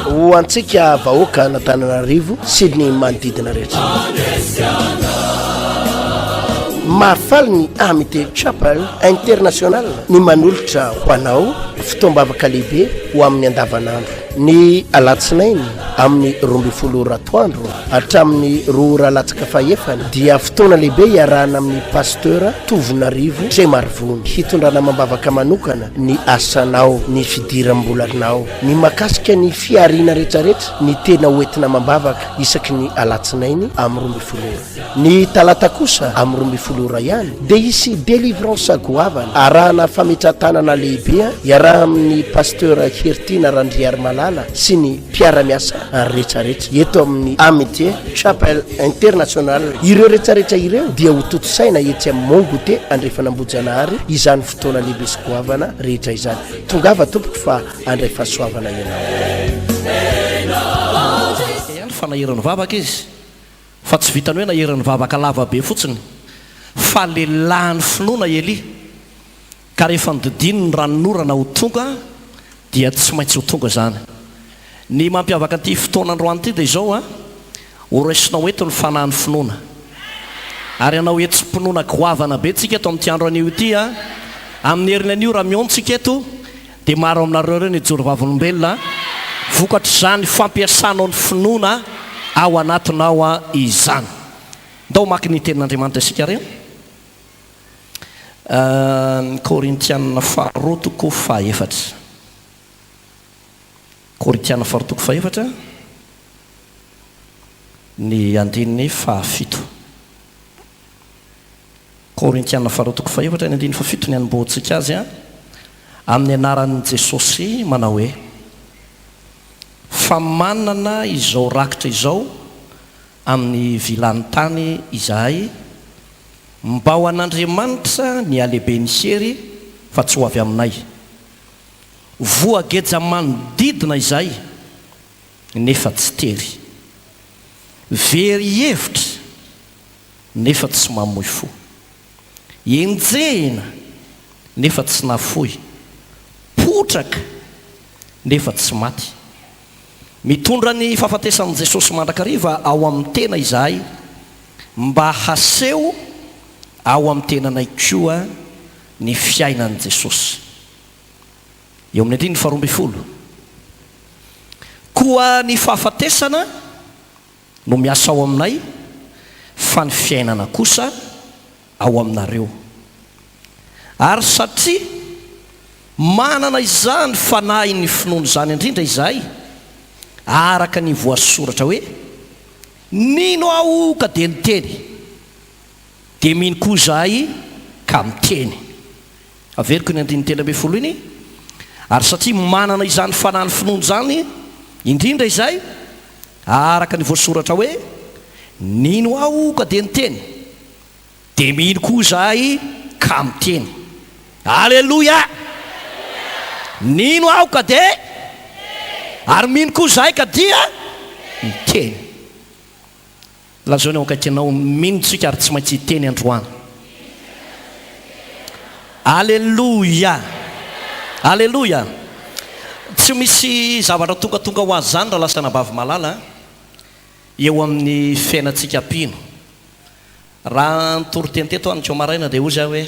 ho antsika vahoaka natananarivo sy ny manodidina rehetra mahafaly ny amity chapel international ny manolotra ho anao fitoam-bavaka lehibe ho amin'ny andavanandro ny alatsinainy amin'ny 12 ratoandro hatramin'ny 2 ralatsaka fahefany dia fotoana lehibe iarahana amin'ny pasteur Tovonarivo Tremarivony hitondrana mambavaka manokana ny asanao ny fidiram-bolanao ny makasika ny fiarina rehetrarehetra ny tena hoentina mambavaka isaky ny alatsinainy amin'ny 12 ny talata kosa amin'ny 12 ihany dia isy délivrance goavana arahana fametratanana lehibe iaraha amin'ny pasteur Hertina Randriary Malala sy ny mpiara-miasa rehetrarehetra eto amin'ny Amitié Chapel International. Ireo rehetrarehetra ireo dia ho toto-saina etsy amin'ny Mongote andrefanambojanahary izany fotoana lehibe sy goavana rehetra izany. Tongava tompoko fa andray fahasoavana ianao. Ihany fanahiran'ny vavaka izy fa tsy vitany hoe nahiran'ny vavaka lava be fotsiny fa lehilahin'ny finoana Eli ka rehefa nodidiny ny ranonorana ho tonga dia tsy maintsy ho tonga zany. Ny mampiavaka ty fotoanandroany ty dia izao horesinao eto ny fanahin'ny finoana ary anao eto mpinoana goavana be tsika eto amin'ity andro anio ity amin'ny heriny anio raha miontsika eto dia maro aminareo reo ny jorovavolom-belona vokatra izany fampiasanao ny finoana ao anatinao izany. Ndao maky ny tenin'Andriamanitra isika reo Korintiana faharoa toko fahaefatra. Korintiana faharoa toko fahaefatra ny andininy fahafito. Korintiana faharoa toko fahaefatra ny andininy fahafito ny anomboantsika azy amin'ny anaran'i Jesosy manao hoe fa manana izao rakitra izao amin'ny vilany tany izahay mba ho an'Andriamanitra ny alehibe ny sery fa tsy ho avy aminay. Voageja manodidina izay nefa tsy tery, very hevitra nefa tsy mamoy fo, enjehina nefa tsy nafoy, potraka nefa tsy maty. Mitondra ny fahafatesan'i Jesosy mandrakariva ao amin'ny tena izahay mba haseho ao amin'ny tenanay koa ny fiainan'i Jesosy. Eo amin'ny andininy faharoa ambin'ny folo. Koa ny fahafatesana no miasa ao aminay fa ny fiainana kosa ao aminareo. Ary satria manana izany fanahy ny finoana izany indrindra izahay araka ny voasoratra hoe nino aho ka dia niteny dia mino koa izahay ka miteny. Averiko ny andininy telo ambin'ny folo iny. Ary satria manana izany fanahy ny finoana izany indrindra izahay araka ny voasoratra hoe nino aho ka dia niteny dia mino koa izahay ka miteny. Alleloia! Nino aho ka dia ary mino koa izahay ka dia miteny. Lazao ny ao akaikinao minotsika ary tsy maintsy hiteny androany. Alleloia! Alleloia! Tsy misy zavatra tongatonga ho azy zany raha lasa nabavy malala eo amin'ny fiainantsika pino. Raha nitory teto any maraina dia ozy aho hoe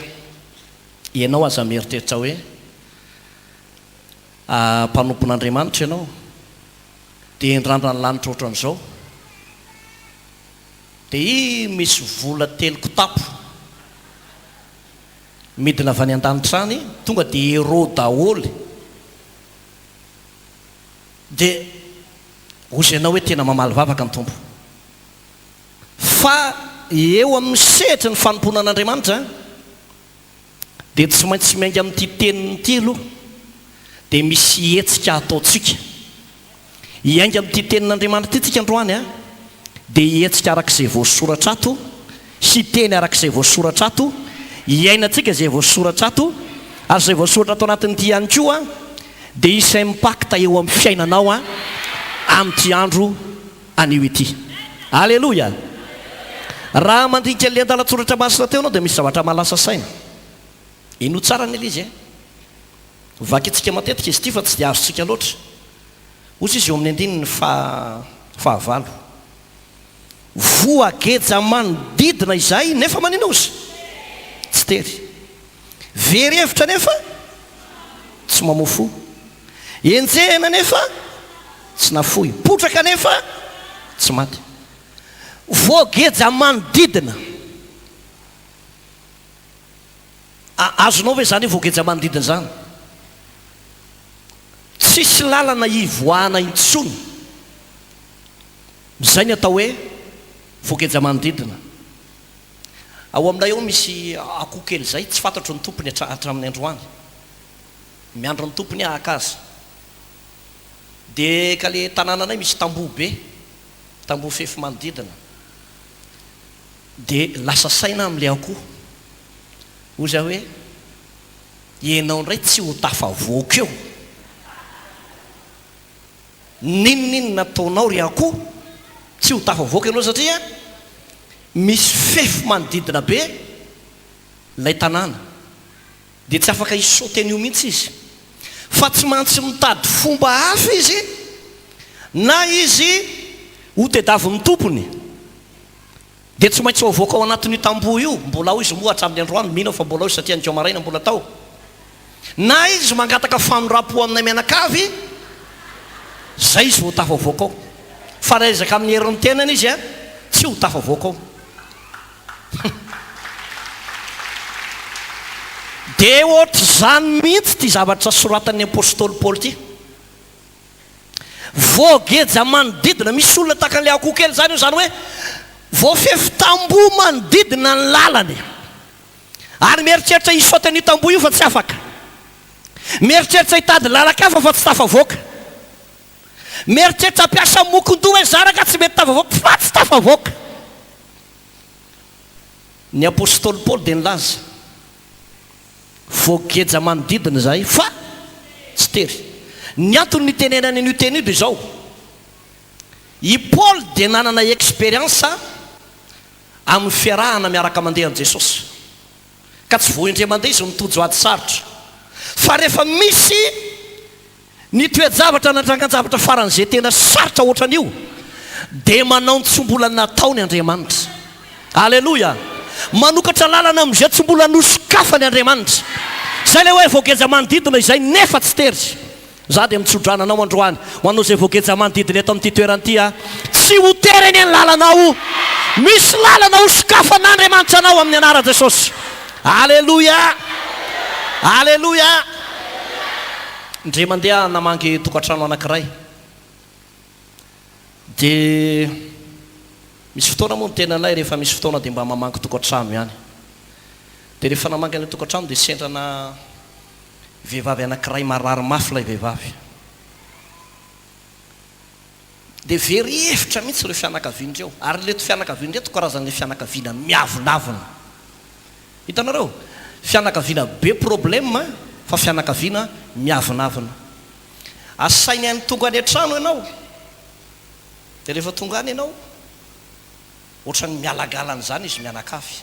ianao aza mieritreritra hoe mpanompon'Andriamanitra ianao dia indrandrany lanitra ohatran'izao dia misy vola teloko tapo midina avy any an-danitra any tonga dia ero daholy dia ozy ianao hoe tena mamaly vavaka ny tompo. Fa eo amin'ny sehatra ny fanomponan'Andriamanitra dia tsy maintsy miainga amin'ity tenin'ity aloha dia misy hetsika ataontsika hiainga amin'ity tenin'Andriamanitra ity tsika androany dia hetsika arak'izay voasoratra ato sy teny arak'izay voasoratra ato, hiainantsika izay voasoratra ato ary izay voasoratra ato anatin'ity ihany koa dia isy impacta eo amin'ny fiainanao amin'ity andro anio ity. Alleloia! Raha mandinika le andalatsoratra masina teo anao dia misy zavatra malasa saina. ino tsara ny izy vakitsika matetika izy ty fa tsy dia azotsika loatra ozy izy eo amin'ny andininy fahavalo voageja manodidina izay nefa manina ozy tsy tery very hevitra nefa tsy mamofo enjehana nefa tsy nafohy potraka nefa tsy maty voageja manodidina azonao hoe zany voageja manodidina zany tsisy lalana ivoahana intsony zay ny atao hoe voageja manodidina ao aminay eo misy akoho kely zay tsy fantatro ny tompony hatramin'ny androany miandro ny tompony ahaka azy dia ka le tanànanay misy tamboho be tamboho fefy manodidina dia lasa saina amin'le akoho ozy aho hoe ianao indray tsy ho tafavoaka eo ninonino nataonao ry akoho tsy ho tafavoaka ianao satria misy fefy manodidina be lay tanàna dia tsy afaka hisaoten'io mihitsy izy fa tsy mantsy mitady fomba hafa izy na izy ho tedavy ny tompony dia tsy maintsy ho avoaka ao anatin'io tamboho io mbola ao izy moa hatramin'ny androany mihina fa mbola ao izy satria ny kiomaraina mbola tao na izy mangataka fanorapo aminay mianakavy zay izy ho tafavoaka ao fa raha ezaka amin'ny herin'ny tenany izy tsy ho tafavoaka ao dia ohatra zany mihitsy ty zavatra soratan'ny apôstôly Paoly ty voageja manodidina misy olona takan'le akoho kely zany io zany hoe voafefy tamboho manodidina ny lalany ary mieritreritra hisaotan'io tamboho io fa tsy afaka mieritreritra hitady lalakafa fa tsy tafavoaka mieritreritra ampiasa mokondoha hoe zaraka tsy mety tafavoaka fa tsy tafavoaka ny apôstôly Paoly dia nilaza voageja manodidina zay fa tsy tery ny antony ny tenenany an'io teny io dia zao i Paoly dia nanana expérience amin'ny fiarahana miaraka mandeha an' Jesosy ka tsy voaindre mandeha izy mitojo ady sarotra fa rehefa misy ny toe-javatra natrangan-javatra faran'izay tena sarotra ohatran'io dia manao ny tsy mbola nataony Andriamanitra alleloia manokatra lalana amin'izay tsy mbola nosokafany Andriamanitra zay le hoe voageja manodidina izay nefa tsy tery za dia mitsodrananao androany ho anao zay voageja manodidina eto amin'ity toerany tsy ho tery eny any lalanao misy lalana hosokafan'Andriamanitra anao amin'ny anaran'i Jesosy alleloia alleloia ndre mandeha namangy tokantrano anankiray dia misy fotoana moa ny tenanay rehefa misy fotoana dia mba mamangy tokantrano ihany dia rehefa namangy any tokantrano dia sendrana vehivavy anankiray marary mafy lay vehivavy dia very hevitra mihitsy ireo fianakaviandreo ary leto fianakaviana reto karazan'le fianakaviana miavonavina hitanareo fianakaviana be problème fa fianakaviana miavonavina asainy any tonga any an-trano ianao dia rehefa tonga any ianao ohatrany mialangalana zany izy mianakavy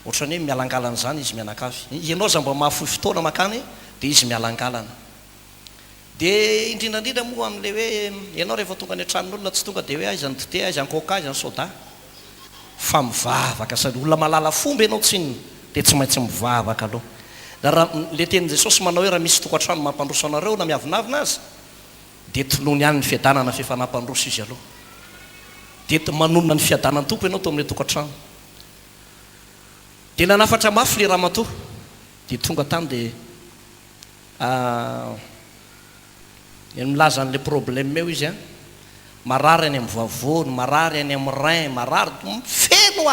ohatrany hoe mialangalana zany izy mianakavy ianao za mba mahafohy fotoana makany dia izy mialangalana dia indrindrandrindra moa amin'le hoe ianao rehefa tonga any an-tranon'olona tsy tonga dia hoe aiza ny dite aiza ny coca aiza ny soda fa mivavaka sady olona malala fomba ianao tsiny dia tsy maintsy mivavaka aloha da raha le tenin' Jesosy manao hoe raha misy tokantrano mampandroso anareo na miavinavina azy dia toloany ihany ny fiadanana fefanampandroso izy aloha dia manonona ny fiadanany tompo ianao to amin'le tokantrano dia nanafatra mafy le ramatoa dia tonga tany dia milaza an'le problème eo izy marary any amin'ny vavony marary any amin'ny rein marary feno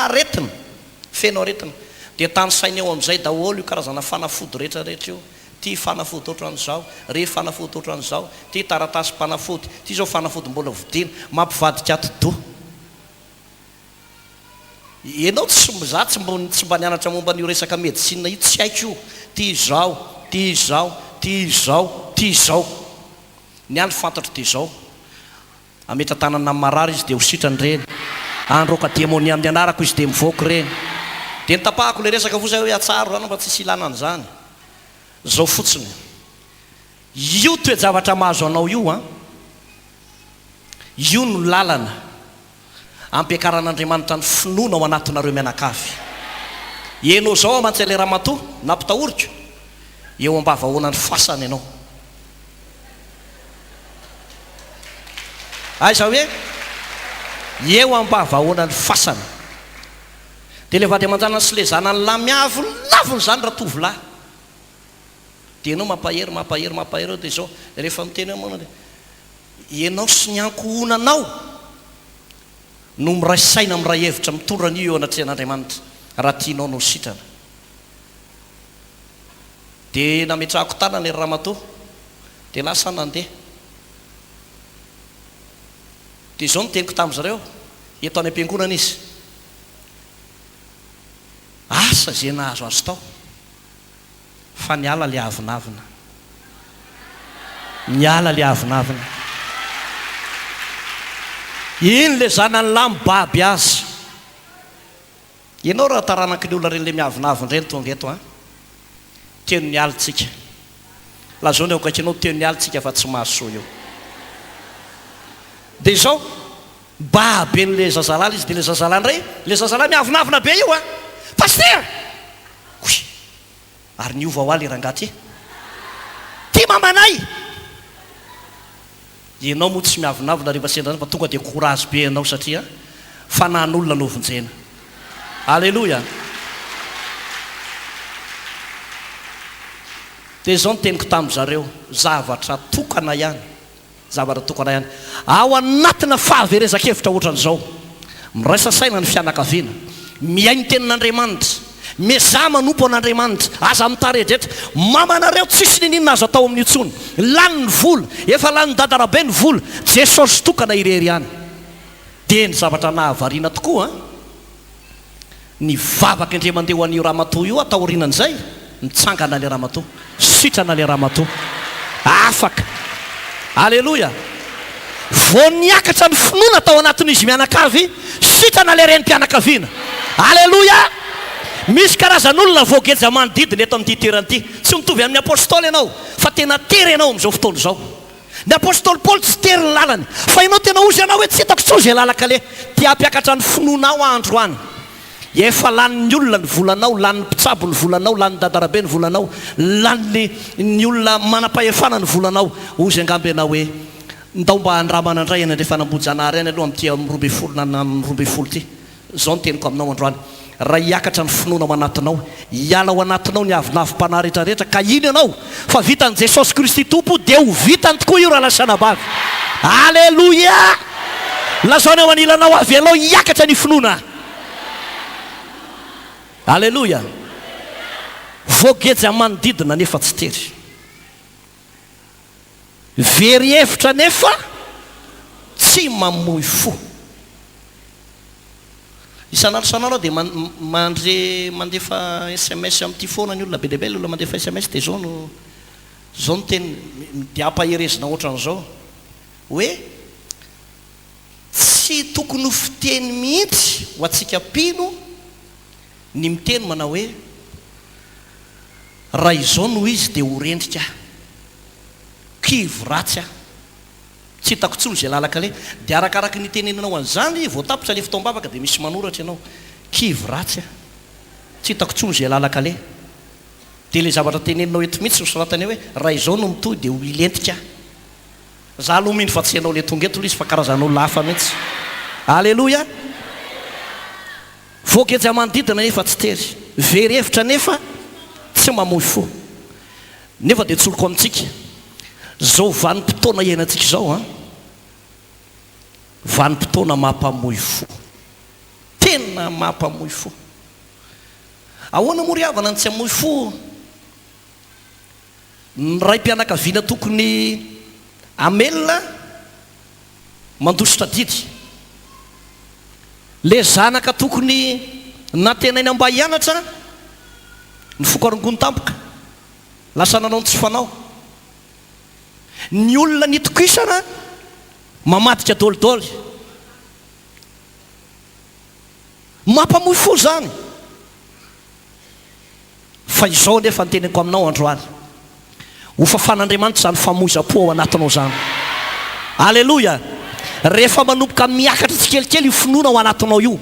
aretina dia tany saina eo amin'izay daholo io karazana fanafody rehetrarehetra io ty fanafody ohatran'izao re fanafody ohatran'izao ty taratasy mpanafody ty zao fanafody mbola vidiana mampivadika atodoha ianao za tsy mba nianatra momba n'io resaka médecine io tsy haiko io ty izao ty izao ty izao ty izao ny andro fantatro ty izao ametratanana marary izy dia ho sitrany reny andro ka démonia amin'ny anarako izy dia mivoaka reny dia nytapahako le resaka fosa hoe atsaro zany mba tsisy ilanana zany zao fotsiny io toe-javatra mahazo anao io a io no lalana ampiakaran'Andriamanitra ny finoana ao anatinareo mianakavy ianao zao amantsy le ramatoa nampitahorika eo ambavahoana ny fasana ianao aiza hoe eo ambavahoana ny fasana dia le vady aman-janany sy le zanany lahy miavolavony zany raha tovolahy dia ianao mampahery dia zao rehefa miteny amona ianao sy ny ankohonanao no miraisaina amin'ny raha hevitra mitondra an'io eo anatrehan'Andriamanitra raha tianao no sitrana dia nametrahako tanana ery ramatoa dia lasa nandeha dia zao niteniko tamin'izareo eto any am-piangonana izy asa zay nahazo azy tao fa niala le avinavina iny le zanany lahy mibaby azy ianao raha taranaky ny olona reny le miavinavina reny tonga eto a teno ny alitsika la zao ny aokakinao teno ny alitsika fa tsy mahasoa eo dia zao babe n'le zazalahy izy dia le zazalahy ray le zazalahy miavinavina be io a paster oy ary niova ho aly rangaty ty mamanay ianao moa tsy miavinavina rehefa sendra fa tonga dia courage be ianao satria fanan'olona no vonjena alleloia dia zao niteniko tamin'izareo zavatra tokana ihany ao anatina fahaverezakevitra ohatran'izao miraisa saina ny fianakaviana miainy tenin'Andriamanitra mizaha manompo an'Andriamanitra aza mitaredretra mamanareo tsisy ninina azo atao amin'ny tsony lany ny vola efa lany dadarabe ny vola Jesosy tokana irery ihany dia ny zavatra nahavariana tokoa ny vavaka indre mandeha ho an'io ramatoa io ataorinan'izay mitsangana le ramatoa sitrana le ramatoa afaka alleloia vo niakatra ny finoana tao anatin'izy mianakavy sitrana le renim-pianakaviana alleloia misy karazan'olona voageja manodidina eto amin'ity toerana ity tsy mitovy amin'ny apôstôly ianao fa tena tery ianao amin'izao fotoana izao ny apôstôly Paoly tsy tery ny lalany fa ianao tena ozy ianao hoe tsy hitako tsozy e lalaka le tia ampiakatra ny finoana ao andro any efa lanin'ny olona ny volanao lanin'ny mpitsabo ny volanao lanin'ny dadarabe ny volanao lanin'ny olona manam-pahefana ny volanao ozy angamby ianao hoe ndao mba andramana indray eny andre fanambojana any aloha amin'ty amin'ny 12 na amin'ny 12 ty zao niteniko aminao androany raha hiakatra ny finoana ao anatinao hiala ao anatinao ny avinavim-panahy rehetrarehetra ka ino ianao fa vitan'i Jesosy Kristy tompo dia ho vitany tokoa io raha lasana bavy alleloia lazaony ao anilanao avy ianao hiakatra ny finoana alleloia voageja manodidina nefa tsy tery very hevitra nefa tsy mamoy fo isan'andro dia mandefa SMS amin'ity foana ny olona be lehibe olona mandefa SMS dia zao no teny dia ampaherezina ohatran'izao hoe tsy tokony ho fiteny mihitsy ho atsika pino ny miteny manao hoe raha izao no izy dia ho rendrika kivo ratsy a tsy hitako tsony zay lalaka le dia arakaraky ny tenenanao an'izany voatapitra le fitaombavaka dia misy manoratra ianao kivo ratsy a tsy hitako tsony zay lalaka le dia le zavatra teneninao eto mihitsy soratany hoe raha izao no mitoy dia ho ilentika za aloha mino fa tsy ianao le tonga eto lo izy fa karazan'olona hafa mihitsy alleloia voageja manodidina nefa tsy tery very hevitra nefa tsy mamoy fo nefa dia tsoloko amintsika zao vanim-potoana iainantsika zao a vanim-potoana mampamoy fo tena mampamoy fo ahoana moa ry havana ny tsy hamoy fo ny raim-pianakaviana tokony amelona mandositra didy le zanaka tokony natenainy amba hianatra ny fokarongony tampoka lasa nanao ny tsy fanao ny olona nitokisana mamadika dolidoly mampamoy fo zany fa izao nefa nyteneko aminao androany ho fafan'andriamanitra zany famoiza-po ao anatinao zany. Alleloia. Rehefa manomboka miakatra tsikelikely io finoana ao anatinao io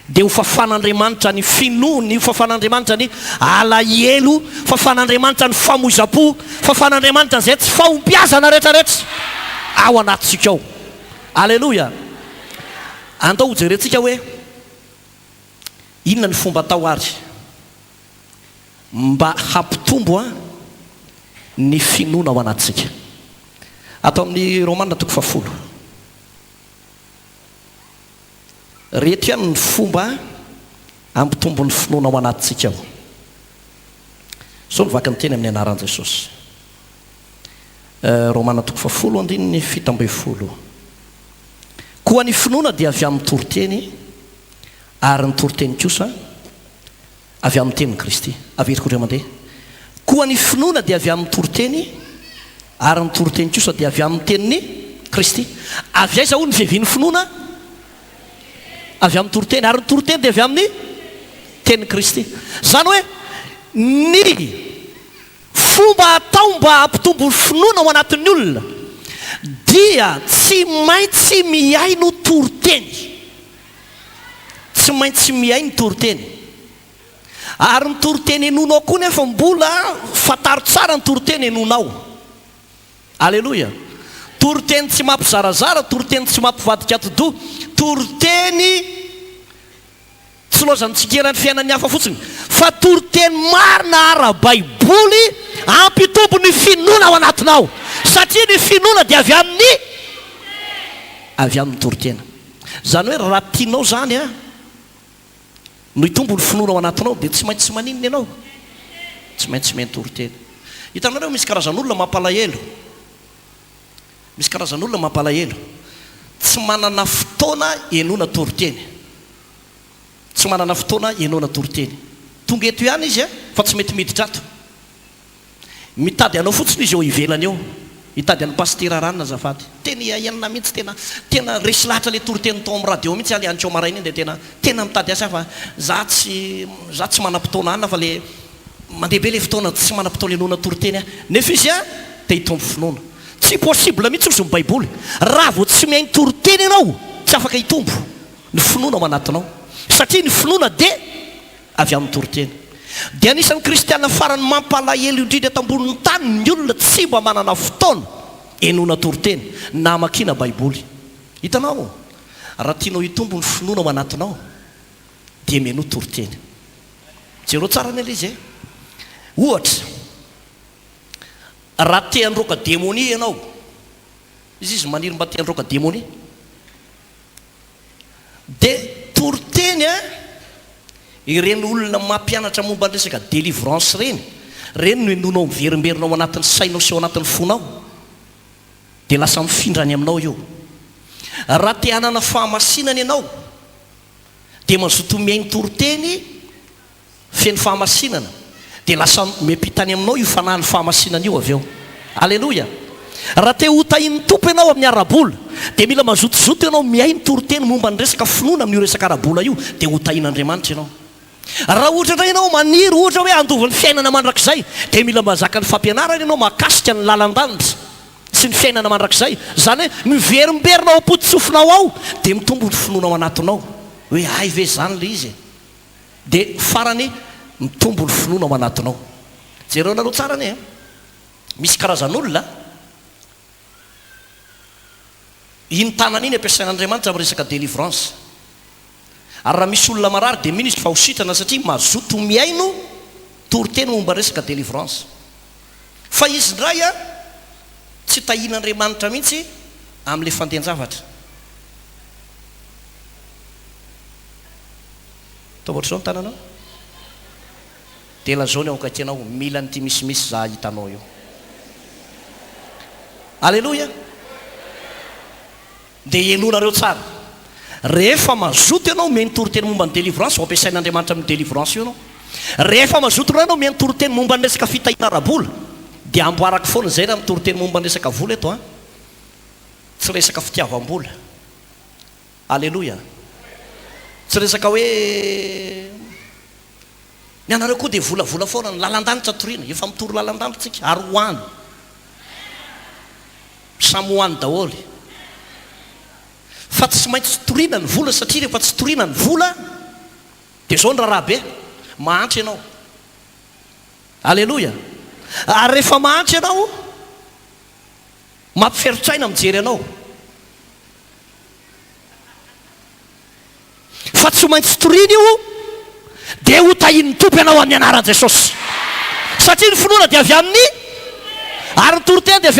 dia ho fafan'andriamanitra ny finoany, fafan'andriamanitra ny alahelo, fafan'andriamanitra ny famoiza-po, fafan'andriamanitra zay tsy fahompiazana rehetrarehetra ao anatintsika ao. Alleloia. Andao ho jerentsika hoe inona ny fomba atao ary mba hampitombo ny finoana ao anatintsika. Atao amin'ny Romanina 10. Reto ihany ny fomba hampitombo ny finoana ao anatintsika ao. So nivaky ny teny amin'ny anaran'i Jesosy. Romanina 10:7. Koa ny finoana dia avy amin'ny toroteny, ary ny toroteny kosa avy amin'ny tenin'i Kristy. Averiko ireo mandeha. Koa ny finoana dia avy amin'ny toroteny, ary ny toroteny kosa dia avy amin'ny tenin'i Kristy. Avy aiza ho ny vevian'ny finoana? Avy amin'ny toroteny, ary ny toroteny dia avy amin'ny tenin'i Kristy. Zany hoe ny fomba atao mba hampitombo finoana ao anatin'ny olona dia tsy maintsy miay no toroteny. Tsy maintsy miay ny toroteny. Ary ny toroteny enonao koa nefa mbola fataro tsara ny toroteny enonao. Alleloia. Toroteny tsy mampizarazara, toroteny tsy mampivadika atodo, toroteny tsy lozany tsikerany fiainany hafa fotsiny, fa toroteny marina ara-baiboly hampitombo ny finoana ao anatinao, satria ny finoana dia avy amin'ny torotena. Zany hoe raha tianao zany no hitombo ny finoana ao anatinao dia tsy maintsy maninona ianao, tsy maintsy mihaino torotena. Hitanareo misy karazan'olona mampalahelo, misy karazan'olona mampalahelo tsy manana fotoana ihainoana toroteny, tsy manana fotoana ihainoana toroteny. Tonga eto ihany izy fa tsy mety miditra ato, mitady anao fotsiny izy eo ivelany eo, hitady an'ny pastera ranona zafady, teny iainana mihitsy, tena resy lahatra le toroteny tao amin'ny radio mihitsy aliantseo maraina iny dia tena mitady asa fa za tsy manam-potoana anina fa le mandeha be le fotoana tsy manam-potoana ihainoana toroteny nefa izy dia hitombo finoana. Tsy possible mihitsy ozy ny baiboly. Raha vao tsy mihaino toroteny ianao tsy afaka hitombo ny finoana ao anatinao, satria ny finoana dia avy amin'ny toroteny. Dia anisan'ny kristiana farany mampalahelo indrindra eto ambonin'ny tany ny olona tsy mba manana fotoana ihainoana toroteny na hamakiana baiboly. Hitanao, raha tianao hitombo ny finoana ao anatinao dia mihaino toroteny. Jereo tsara ny ilay izy ohatra raha te handroaka démonie ianao, izy maniry mba te handroaka démonie, dia toroteny ireny olona mampianatra momba ny resaka délivrance reny no enonao miverimberina ao anatin'ny sainao sy ao anatin'ny fonao dia lasa mifindrany aminao io. Raha te hanana fahamasinana ianao dia mazoto mihaino toroteny feno fahamasinana dia lasa miampitany aminao io fanahy ny fahamasinana io avy eo. Alleloia. Raha te hotahin'ny tompo ianao amin'ny arabola dia mila mazotozoto ianao mihaino toroteny momba ny resaka finoana amin'io resaka arabola io dia hotahin'Andriamanitra ianao. Raha ohatra indray ianao maniry ohatra hoe andovy ny fiainana mandrakizay dia mila mazaka ny fampianarana ianao mahakasika ny lalan-danitra sy ny fiainana mandrakizay. Zany hoe miverimberina ao am-pototsofinao ao dia mitombo ny finoana ao anatinao hoe ay ve zany le izy dia farany mitombo ny finoana ao anatinao. Jereo nareo tsara ane misy karazan'olona iny tanana iny ampiasain'Andriamanitra amin'ny resaka délivrance. Ary raha misy olona marary dia mino izy fa ho sitrana satria mazoto mihaino toroteny momba resaka délivrance. Fa izy ndray tsy tahian'Andriamanitra mihitsy amin'ilay fandehan-javatra. Taovatry zao ny tananao dia lazao ny aoka tianao mila nyty misimisy za hitanao io. Alleloia. Dia ihainonareo tsara. Rehefa mazoto ianao mihaino toroteny momba ny délivrance, ho ampiasain'Andriamanitra amin'ny délivrance io ianao. Rehefa mazoto ianao mihaino toroteny momba ny resaka fitahiana arabola dia amboaraka foana zay raha amin'ny toroteny momba ny resaka vola eto tsy resaka fitiavam-bola. Alleloia. Tsy resaka hoe ny anareo koa dia volavola foana ny lalan-danitra toriana efa mitory lalan-danitsika ary hoany samy hoany daholy fa tsy maintsy toriana ny vola satria rehefa tsy toriana ny vola dia zao ny raharahabe mahantra ianao alleloia ary rehefa mahantra ianao mampiferitsaina mijery anao fa tsy maintsy toriana io dia ho tahin'ny tompo ianao amin'ny anaran'i Jesosy satria ny finoana dia avy amin'ny ary ny toritena dia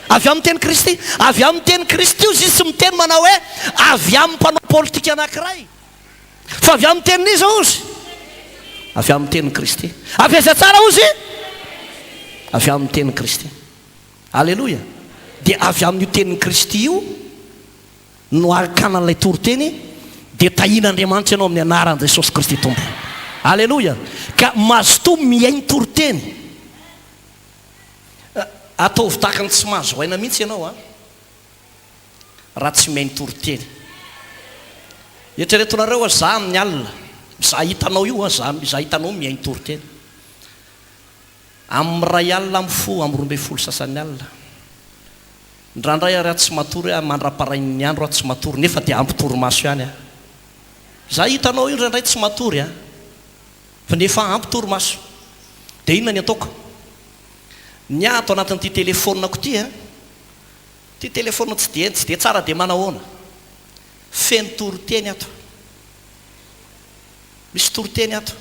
avy amin'ny teny Kristy avy amin'ny teny Kristy io izy tsy miteny manao hoe avy amin'ny mpanao politika anankiray fa avy amin'ny teny izy ozy avy amin'ny teny Kristy avy aiza tsara ozy avy amin'ny teny Kristy alleloia dia avy amin'io tenin'ny Kristy io no akanan'ilay toriteny dia tahin'Andriamanitra ianao amin'ny anaran'i Jesosy Kristy tompo alleloia ka mazotoa miainy toriteny ataovy tahaka ny tsy mahazo aina mihitsy ianao a raha tsy miainy toriteny eritreretonareo a za amin'ny alina za hitanao io a za hitanao miainy toriteny amin'ny ray alina amin'ny fo amin'ny 12 sasan'ny alina ndrandray ary tsy matory hoe mandra-parain'ny andro tsy matory nefa dia ampitory-maso ihany a za hitanao io ndrandray tsy matory a fa nefa ampitory-maso dia inona ny ataoko ny ato anatin'ity telefonako ity a ty telefona tsy dia tsara dia manahoana feno toriteny ato misy toriteny ato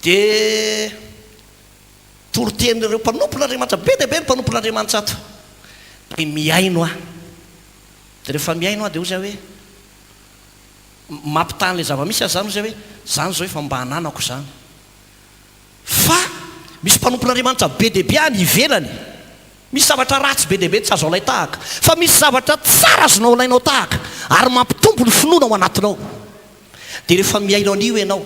dia toriten'ireo mpanompon'Andriamanitra be dia be ny mpanompon'Andriamanitra ato dia miaino dia rehefa miaino dia ozy hoe mampitany le zava-misy azy zany ozy hoe zany zao efa mba hananako zany fa misy mpanompon'Andriamanitra be dia be any ivelany misy zavatra ratsy be dia be tsy azo alay tahaka fa misy zavatra tsara azonao alainao tahaka ary mampitombo ny finoana ao anatinao dia rehefa miaino an'io ianao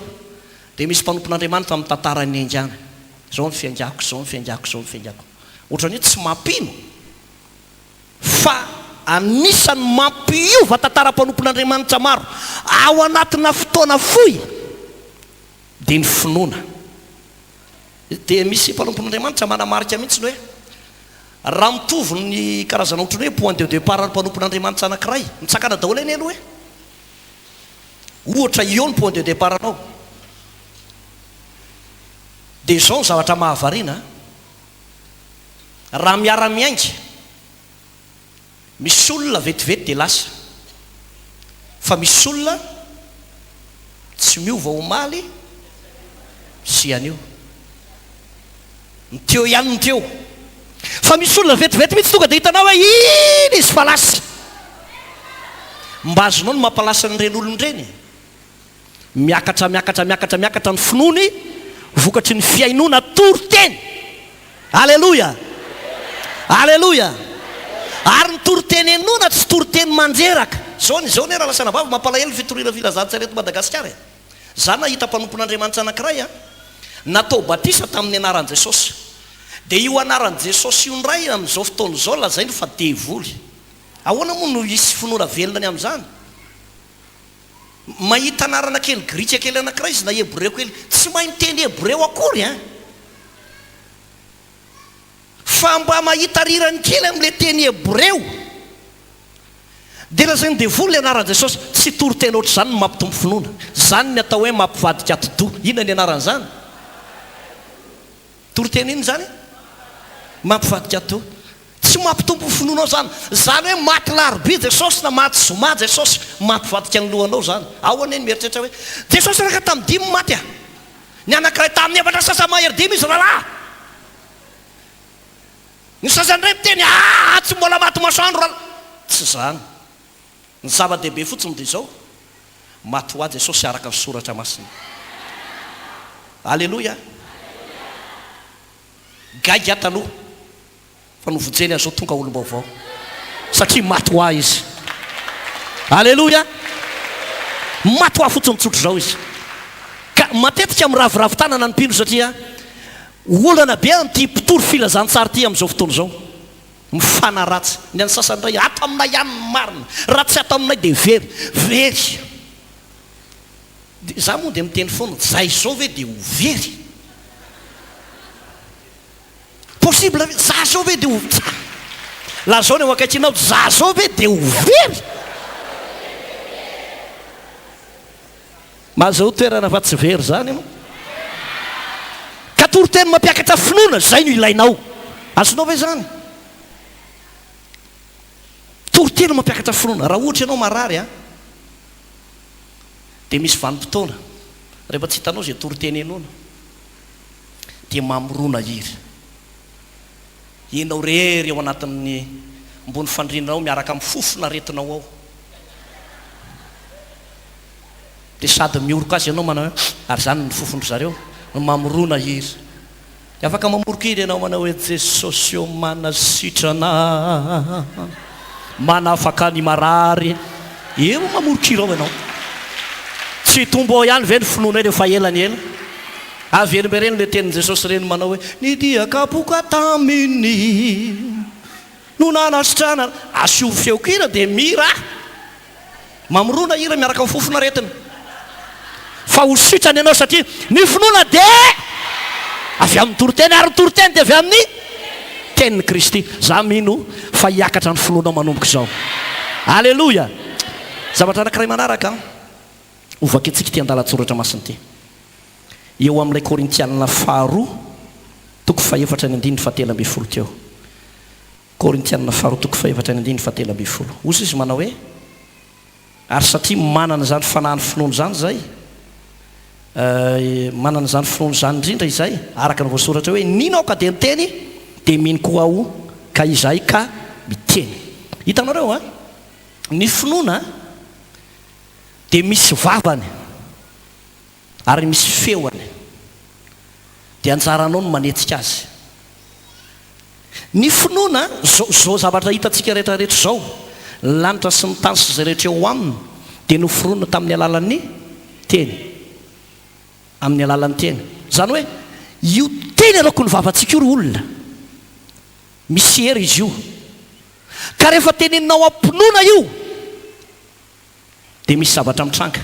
dia misy mpanompon'Andriamanitra amin'ny tantarany enjana zao ny fiangako zao ny fiangako zao ny fiangako ohatran'io tsy mampino fa anisany mampiova tantara-panompon'Andriamanitra maro ao anatina fotoana fohy dia ny finoana dia misy mpanompon'Andriamanitra manamarika mihitsy ny hoe raha mitovy ny karazana ohatrany hoe point de départ ny mpanompon'Andriamanitra anankiray mitsakana daholo eny aloha hoe ohatra io ny point de départ anao dia zao ny zavatra mahavariana raha miara-miainga misy olona vetivety dia lasa fa misy olona tsy miova omaly sy anio ny teo ihany ny teo fa misy olona vetivety mihitsy tonga dia hitanao hoe iny izy fa lasa mba azonao ny mampalasa ny reny olon'ireny miakatra ny finoany vokatry ny fiainona toriteny alleloia alleloia ary ny toriteny enona tsy toriteny manjeraka zao ny raha lasana vavy mampalahelo fitoriana filazantsara eto Madagasikara za nahita mpanompon'Andriamanitra anankiray a natao batisa tamin'ny anaran'i Jesosy dia io anaran'i Jesosy io ndray amin'izao fotoana izao lazainy fa devoly ahoana moa no hisy finoana velona ny amin'izany mahita anarana kely grika kely anankiray izy na hebreo kely tsy mahay miteny hebreo akory a fa mba mahita rirany kely amin'ilay teny hebreo dia lazainy devoly ny anaran'i Jesosy tsy toriteny ohatr' izany no mampitombo finoana zany ny atao hoe mampivadika atodo inona ny anaran'izany toriteny iny zany mampivadika atodo tsy mampitombo finoanao zany hoe maty larobe Jesosy na maty zoma Jesosy mampivadika ny lohanao zany ahoana eny mieritreritra hoe Jesosy raka tamin'ny dimy maty a ny anankiray tamin'ny efatra sasa mahery dimy izy rahalahy ny sasandray miteny tsy mbola maty masoandro raha tsy zany ny zava-dehibe fotsiny dia zao maty ho a Jesosy araka ny soratra masina alleloia gaiga taloha fa novojeny azao tonga olom-baovao satria maty ho a izy alleloia maty ho a fotsiny tsotro zao izy ka matetika amin'ny raviravitanana ny mpino satria olana be an'ity mpitory filazantsara ity amin'izao fotoana izao mifanaratsy ny any sasandray ato aminay ihany ny marina raha tsy ato aminay dia very za moa de miteny foana zay zao ve de ho very possible za zao ve de ho la zao ny ho akaikinao za zao ve de ho very mazao toerana fa tsy very zany anao ka toroteny mampiakatra finoana zay no ilainao azonao ve zany toroteny mampiakatra finoana raha ohatra ianao marary a de misy vanim-potoana rehefa tsy hitanao zay toroteny enona de mamorona iry inao rery ao anatin'ny mbony fandrinanao miaraka amin'ny fofona retinao ao de sady mioroka azy ianao manao hoe ary zany ny fofondry zareo mamorona iry de afaka mamoroka iry ianao manao hoe jesosy eo manasitrana manafaka ny marary eo mamoroka iry ao ianao tsy tombo ao ihany ve ny finoana eny efa elany ela avelombe reny le tenin' jesosy reny manao hoe nidiakapoka taminy no nanasitrana asio feokira de mira mamorona ira miaraka amin'ny fofona retina fa ho sitrany ianao satria ny finoana de avy amin'ny toroteny ary ny toroteny de avy amin'ny tenin'ny kristy za mino fa hiakatra ny finoana manomboka izao alleloia zavatra anankiray manaraka ovaka itsika ty an-dalatsoratra masiny ty eo amin'ilay korintianina faharoa toko faefatra ny andininy fatelo amby folo teo korintianina faharoa toko faefatra ny andininy fatelo amby folo ozy izy manao hoe ary satria manana zany fanahany finoana zany zay manana zany finoana zany indrindra izay araka ny voasoratra hoe ninao ka de miteny de miny koa ao ka izay ka miteny hitanareo a ny finoana de misy vavany ary misy feoany de anjaranao no manetsika azy ny finoana zao zavatra hitantsika rehetrarehetra zao lanitra sy ny tany sy zay rehetra eo aminy de noforonina tamin'ny alalan'ny teny amin'ny alalan'ny teny zany hoe io teny aloako ny vavantsika io ry olona misy hery izy io ka rehefa teneninao ampinoana io de misy zavatra mitranga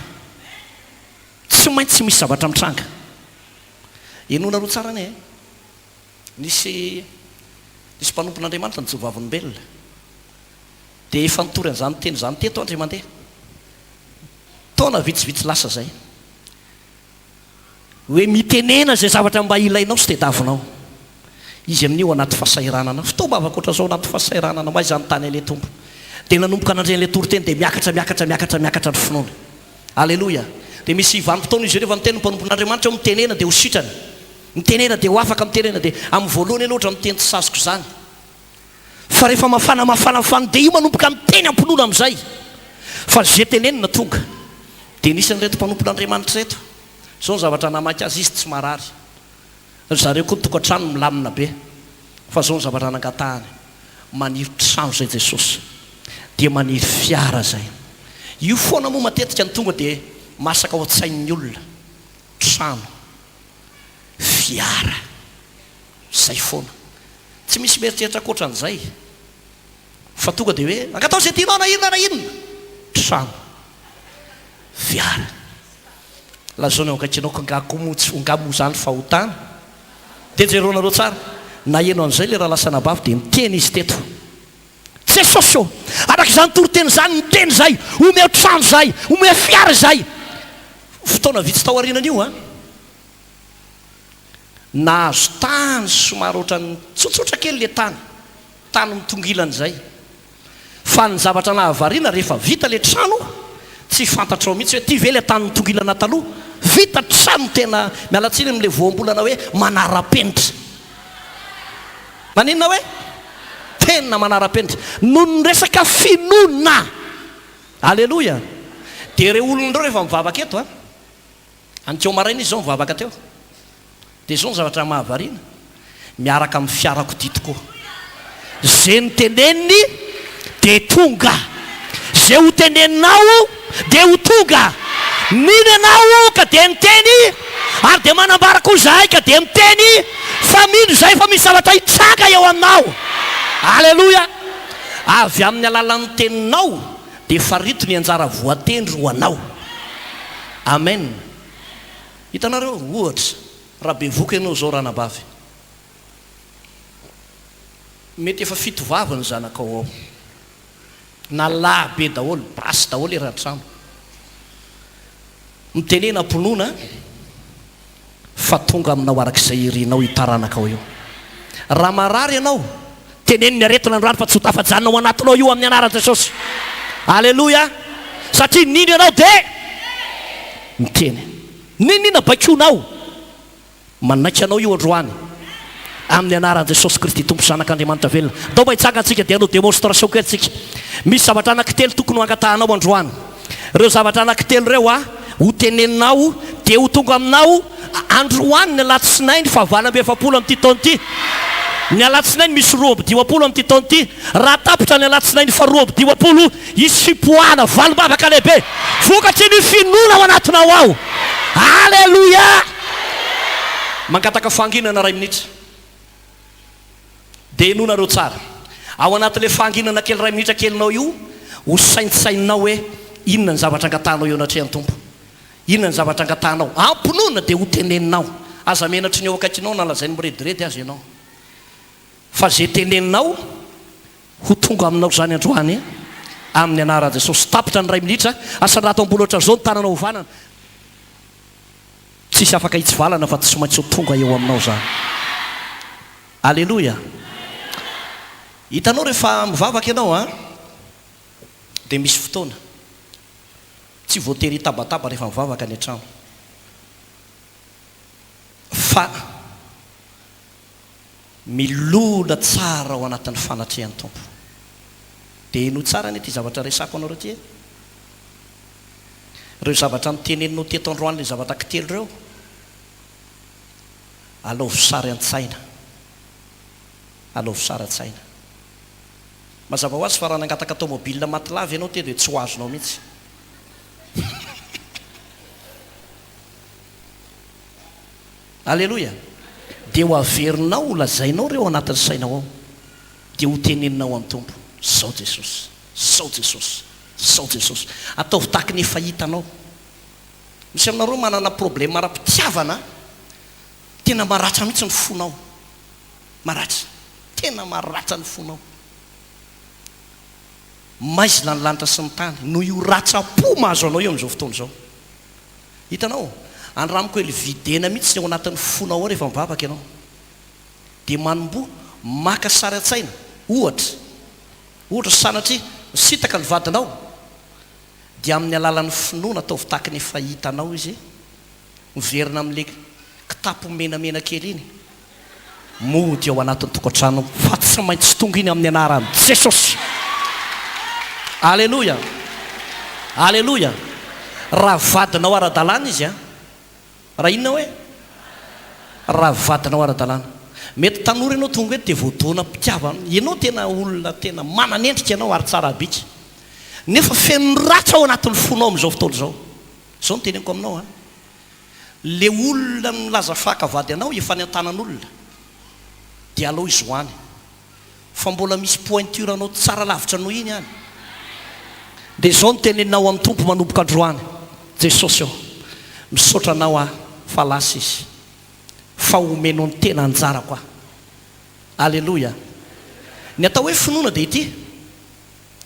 tsy maintsy misy zavatra mitranga enona ro tsara ane nisy mpanompon'andriamanitra ny jovavolombelona de efa nitory an'izany teny zany teto andre mandeha taona vitsivitsy lasa zay hoe mitenena zay zavatra mba ilainao sy tedavinao izy amin'io anaty fahasairanana fitaomba avakoatra zao anaty fahasairanana ma izany tany ale tompo de nanomboka anandren'le toroteny de miakatra ny finoana alleloia de misy vanim-potoana izy rehefa miteny mpanompon'andriamanitra eo mitenena de ho sitrana mitenena de ho afaka mitenena de amin'ny voalohany aloha ohatra miteny tsy sazoko zany fa rehefa mafana de io manomboka miteny ampinoana amin'izay fa zay tenenina tonga de nisany reto mpanompon'andriamanitra reto zao ny zavatra namaky azy izy tsy marary zareo koa tokantrano milamina be fa zao ny zavatra nangatahany maniry trano zay jesosy de maniry fiara zay io foana moa matetika ny tonga de masaka ao an-tsain'ny olona trano fiara zay foana tsy misy mieritreritra koatra an'izay fa tonga de hoe ankatao zay tianao na inona trano fiara lazao ny ao ankaikinao ngamo zany fahotana de jeronareo tsara na enao an'izay le raha lasanabavy de miteny izy teto jesosy eo araka izany toroteny zany miteny zay omeo trano zay omeo fiara zay fotoana vitsy tao arinan'io a nahazo tany somary ohatrany tsotsotra kely le tany mitongilana zay fa ny zavatra nahavariana rehefa vita le trano tsy fantatrao mihitsy hoe ty ve le tany mitongilana taloha vita trano tena mialatsiny amin'le voambolana hoe manara-penitra maninona hoe tena manara-penitra no ny resaka finoana alleloia de re olonareo rehefa mivavaka eto a anteo maraina izy zao mivavaka teo de zao ny zavatra mahavariana miaraka amin'ny fiarako ty tokoa zay ny teneniny de tonga zay ho teneninao de ho tonga mino anao ka de miteny ary de manambara koa zahay ka de miteny fa mino zay fa misy zavatra hitsanga eo aminao alleloia avy amin'ny alalan'ny teninao de farito ny anjara voatendry ho anao amen. Hitanareo ohatra raha be voka ianao zao ranabavy, mety efa fito vava ny zanakao ao, na lahy be daholo, basy daholo eratrano, mitenena mponona fa tonga aminao arak'izay irinao hitaranakao io. Raha marary ianao, teneny ny aretina androany fa tsy ho tafajanonao anatinao io amin'ny anaran'i Jesosy. Aleloia. Satria nino ianao dia miteny, ninina bakonao manaika anao io androany amin'ny anaran'i Jesosy Kristy tompo zanak'Andriamanitra velona. Dao mba hitsanga antsika dia hanao démonstration kely antsika. Misy zavatra anankitelo tokony ho angatahanao androany. Ireo zavatra anankitelo ireo ho teneninao dia ho tonga aminao androany ny alatsinainy fa 20 amin'ity taona ity. Ny alatsinainy misy 20 amin'ity taona ity. Raha tapitra ny alatsinainy fa 20 isy fipoahana valom-bavaka lehibe vokatry ny finoana ao anatinao ao. Aleloia. Mangataka fanginana ray minitra dia enonareo tsara ao anatin'ilay fanginana kely ray minitra kelinao io, ho saintsainao hoe inona ny zavatra angatanao eo anatrehan'ny tompo, inona ny zavatra angatanao amponona dia ho teneninao. Aza menatry ny eo akaikinao nalazainy mirediredy azy ianao, fa zay teneninao ho tonga aminao zany androany amin'ny anaran'i Jesosy. Tapitra ny ray minitra asanrato ambony oatra zao ny tananao hovanana, tsisy afaka hitsivalana fa tsy maintsy ho tonga eo aminao zany. Aleloia. Hitanao rehefa mivavaka ianao dia misy fotoana tsy voatery hitabataba rehefa mivavaka ny an-trano, fa milona tsara ao anatin'ny fanatrehan'ny tompo. Dia ino tsara ny ity zavatra resako anao rety, ireo zavatra miteneninao teto androany, ilay zavatra kitelo ireo, alovo sary an-tsaina, alovo sary an-tsaina. Mazava ho azy fa raha nangataka tômôbilina matilavy ianao dia tsy ho azonao mihitsy. Aleloia. Dia ho averinao, ho lazainao ireo anatin'ny sainao ao, dia ho teneninao amin'ny tompo, zao Jesosy, zao Jesosy, zao Jesosy. Ataovy tahaka ny efa hitanao. Misy aminareo manana problème ara-pitiavana, tena maratra mihitsy ny fonao, maratra, tena maratra ny fonao. Maizina ny lanitra sy ny tany no io ratsa-po mahazo anao eo amin'izao fotoana izao. Hitanao, andramiko hoe videna mihitsy ao anatin'ny fonao ao rehefa mivavaka ianao, dia manombo maka sary an-tsaina. Ohatra sanatria misitaka ny vadinao, dia amin'ny alalan'ny finoana ataovy tahaka ny efa hitanao izy, miverina amin'ilay kitapo menamena kely iny, mody ao anatin'ny tokantrano, fa tsy maintsy tonga iny amin'ny anaran'i Jesosy. Aleloia. Aleloia. Raha vadinao ara-dalàna izy raha inona hoe raha vadinao ara-dalàna, mety tanora ianao tonga eto dia voadoana mpitiavana ianao, tena olona tena mananendrika ianao ary tsara bika, nefa feno ratra ao anatin'ny fonao amin'izao fotoana izao. Izao no teneniko aminao le olona milaza fakavady anao efa ny an-tanan'olona dia aleo izy hoany, fa mbola misy pointure anao tsara lavitra noho iny any. Dia izao no teneninao amin'ny tompo manomboka androany, Jesosy eo misaotra anao fa lasa izy, fa omeno ny tena anjara koa. Aleloia. Ny atao hoe finoana dia ity,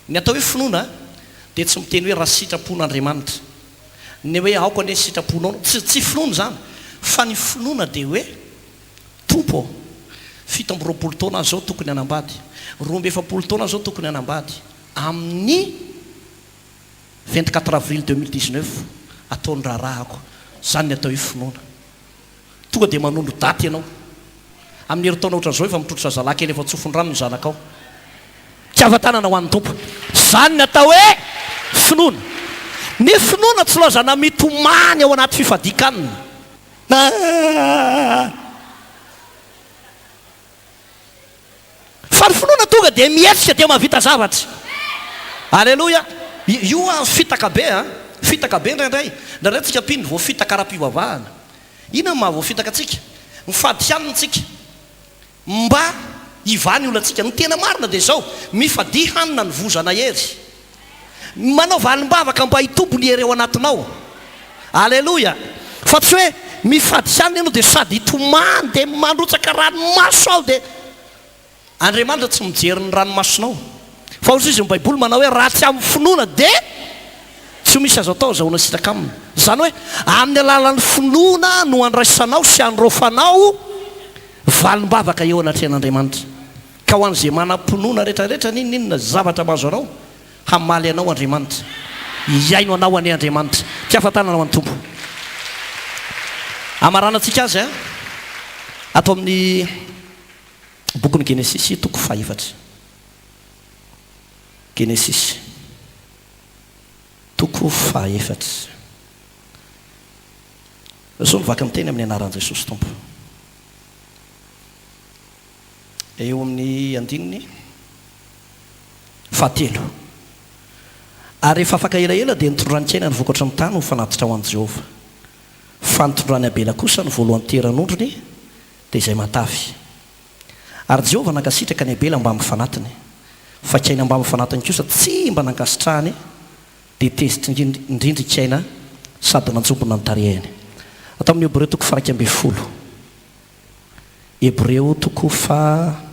ny atao hoe finoana dia tsy miteny hoe raha sitrapon'Andriamanitra, ny hoe aoko ane sitraponao, tsy finoana zany, fa ny finoana dia hoe tompo 17 taona zao tokony hanambady, 20 taona zao tokony hanambady, amin'ny 24 avril 2019 ataony rarahako. Zany ny atao hoe finoana. Tonga dia manondo daty ianao amin'ny herintaona ohatran'izao efa mitrotra zalahy kely efa tsofondrano ny zanakao, tiavan-tanana ho an'ny tompo. Zany ny atao hoe finoana. Ny finoana tsy lozana mitomany ao anaty fifadikanina. Fa ny finoana tonga dia mihetsika dia mahavita zavatra. Aleloia. Io fitaka be fitaka be ndraindray tsika piny vao fitaka ara-pivavahana. Inona maha vao fitaka atsika? Mifady hanina tsika mba hivany olona atsika. Ny tena marina dia zao, mifady hanina ny vozana hery, manao valim-bavaka mba hitombo ny hery ao anatinao. alleloia fa tsy hoe mifady zany ianao dia sady hitomany dia mandrotsaka ranomaso ao dia andriamanitra tsy mijery ny ranomasonao fa ozy izy ny baiboly manao hoe raha tsy amin'ny finoana dia tsy misy azo atao zahoana sitraka aminy zany hoe amin'ny alalan'ny finoana no andraisanao sy anrofanao valim-bavaka eo anatrehan'andriamanitra ka ho an'izay manam-pinoana rehetrarehetra ninninona zavatra mahazo anao hamaly anao andriamanitra iaino anao any andriamanitra ty afatananao an'ny tompo amaranantsika azy a atao amin'ny bokyny genesisy toko faefatra genesisy toko faefatra zao nivaky miteny amin'ny anaran'i Jesosy tompo eo amin'ny andininy fahatelo ary rehefa afaka elaela dia nitondranikena ny vokatra ny tany ho fanatitra ho an'i Jehovah fa nitondrany abela kosa ny voalohany teran'ondrony dia izay matavy ary Jehovah nankasitraka ny abela mba mifanatiny fa kaina mba mifanatiny kosa tsy mba nankasitrahany dia tezitra indrindra kaina sady nanjombona ny tarehany atao amin'ny Hebreo toko faha 12 Hebreo toko faha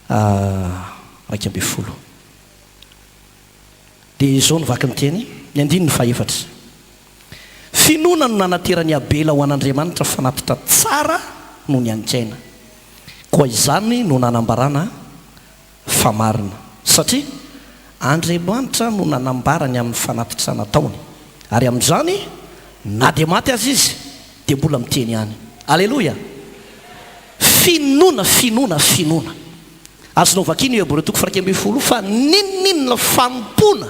12 dia izao nivaky ny teny ny andininy faefatra finoana no nanaterany abela ho an'andriamanitra fanatitra tsara no ny anikaina koa izany no nanambarana famarina satria andriamanitra no nanambarany amin'ny fanatitra nataony ary amin'izany na dia maty azy izy dia mbola miteny ihany alleloia finoana azonao vakiny Hebreo toko faha 12 fa ninninona fampona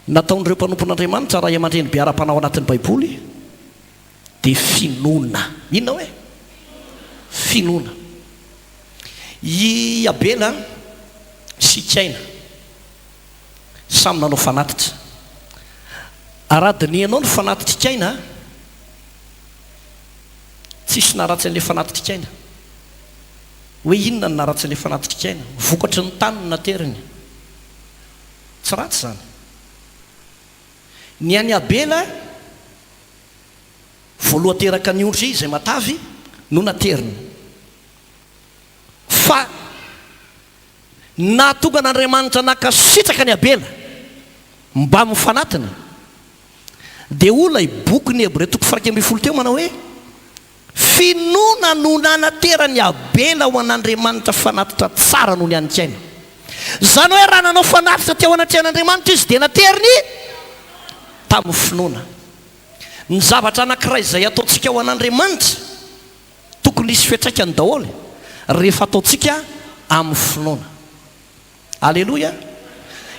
nataon'ireo mpanompon'andriamanitra raha aman-dreny be ara-panao anatin'ny baiboly dia finoana inona hoe finoana i abela sy kaina samy nanao fanatitra aradiny ianao ny fanatitra kaina tsisy naratsy an'ilay fanatitra kaina hoe inona ny naratsy an'ilay fanatitra kaina vokatry ny tany no nateriny tsy ratsy zany ny any abela voalohateraka ny ondry izay matavy no nateriny fa natonga n'andriamanitra nakasitraka ny abela mba mifanatiny dia olona iboky ny Hebreo toko faha 12 teo manao hoe finoana no nanaterany abela ho an'andriamanitra fanatitra tsara no ny anikaina zany hoe raha nanao fanatitra teo anatrehan'andriamanitra izy dia nateriny tamin'ny finoana ny zavatra anankiray izay ataontsika ho an'andriamanitra tokony hisy fiantraikany daholo rehefa ataontsika amin'ny finoana alleloia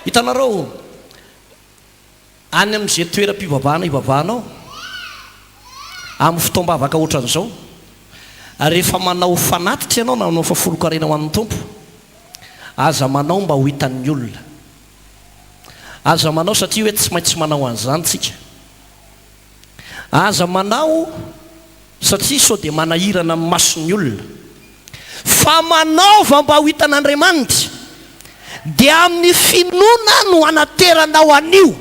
hitanareo any amin'izay toeram-pivavahana ivavahanao amin'ny fotoam-bavaka ohatran'izao rehefa manao fanatitra ianao na manao fafolo-karena ho amin'ny tompo aza manao mba ho hitan'ny olona aza manao satria hoe tsy maintsy manao an'izany tsika aza manao satria sao dia manahirana amin'ny mason'ny olona fa manaova mba ho hitan'andriamanitra dia amin'ny finoana no anateranao anio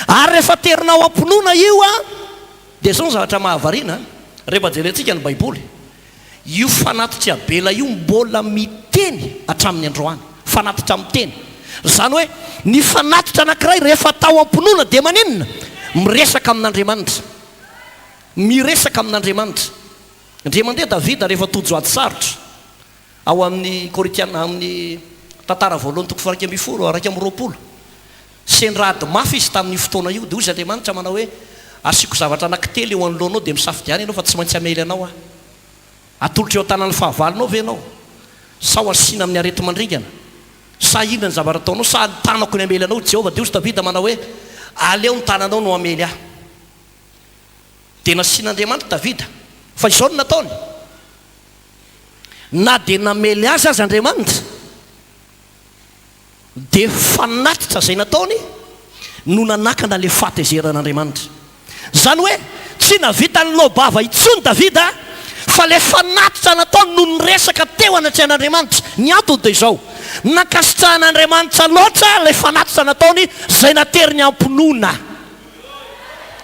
ary rehefa terinao ampinoana io a dia zao ny zavatra mahavariana rehefa jerentsika ny baiboly io fanatitra abela io mbola miteny hatramin'ny androany fanatitra miteny zany hoe ny fanatitra anankiray rehefa tao ampinoana dia manenina miresaka amin'andriamanitra miresaka amin'andriamanitra ndre mandeha Davida rehefa tojoady sarotra ao amin'ny Korintiana amin'ny tantara voalohany toko faha 12 sendrady mafy izy tamin'ny fotoana io dia ozy Andriamanitra manao hoe asiako zavatra anankitelo eo anoloanao dia misafidiany ianao fa tsy maintsy amely anao atolotra eo an-tanan'ny fahavalonao ve ianao sa ho asiana amin'ny arety mandringana sa inona ny zavatra ataonao sa tanako ny amely anao Jehovah dia ozy Davida manao hoe aleo ny tananao no amely ahy dia nasian'Andriamanitra Davida fa izao no nataony na dia namely azy Andriamanitra dia fanatitra izay nataony no nanakana le fahatezeran'Andriamanitra zany hoe tsy navita ny lobava itsony Davida fa le fanatitra nataony no nyresaka teo anatrehan'Andriamanitra ny antony dia izao nakasitrahan'andriamanitra loatra lay fanatitra nataony zay nateriny ampinoana.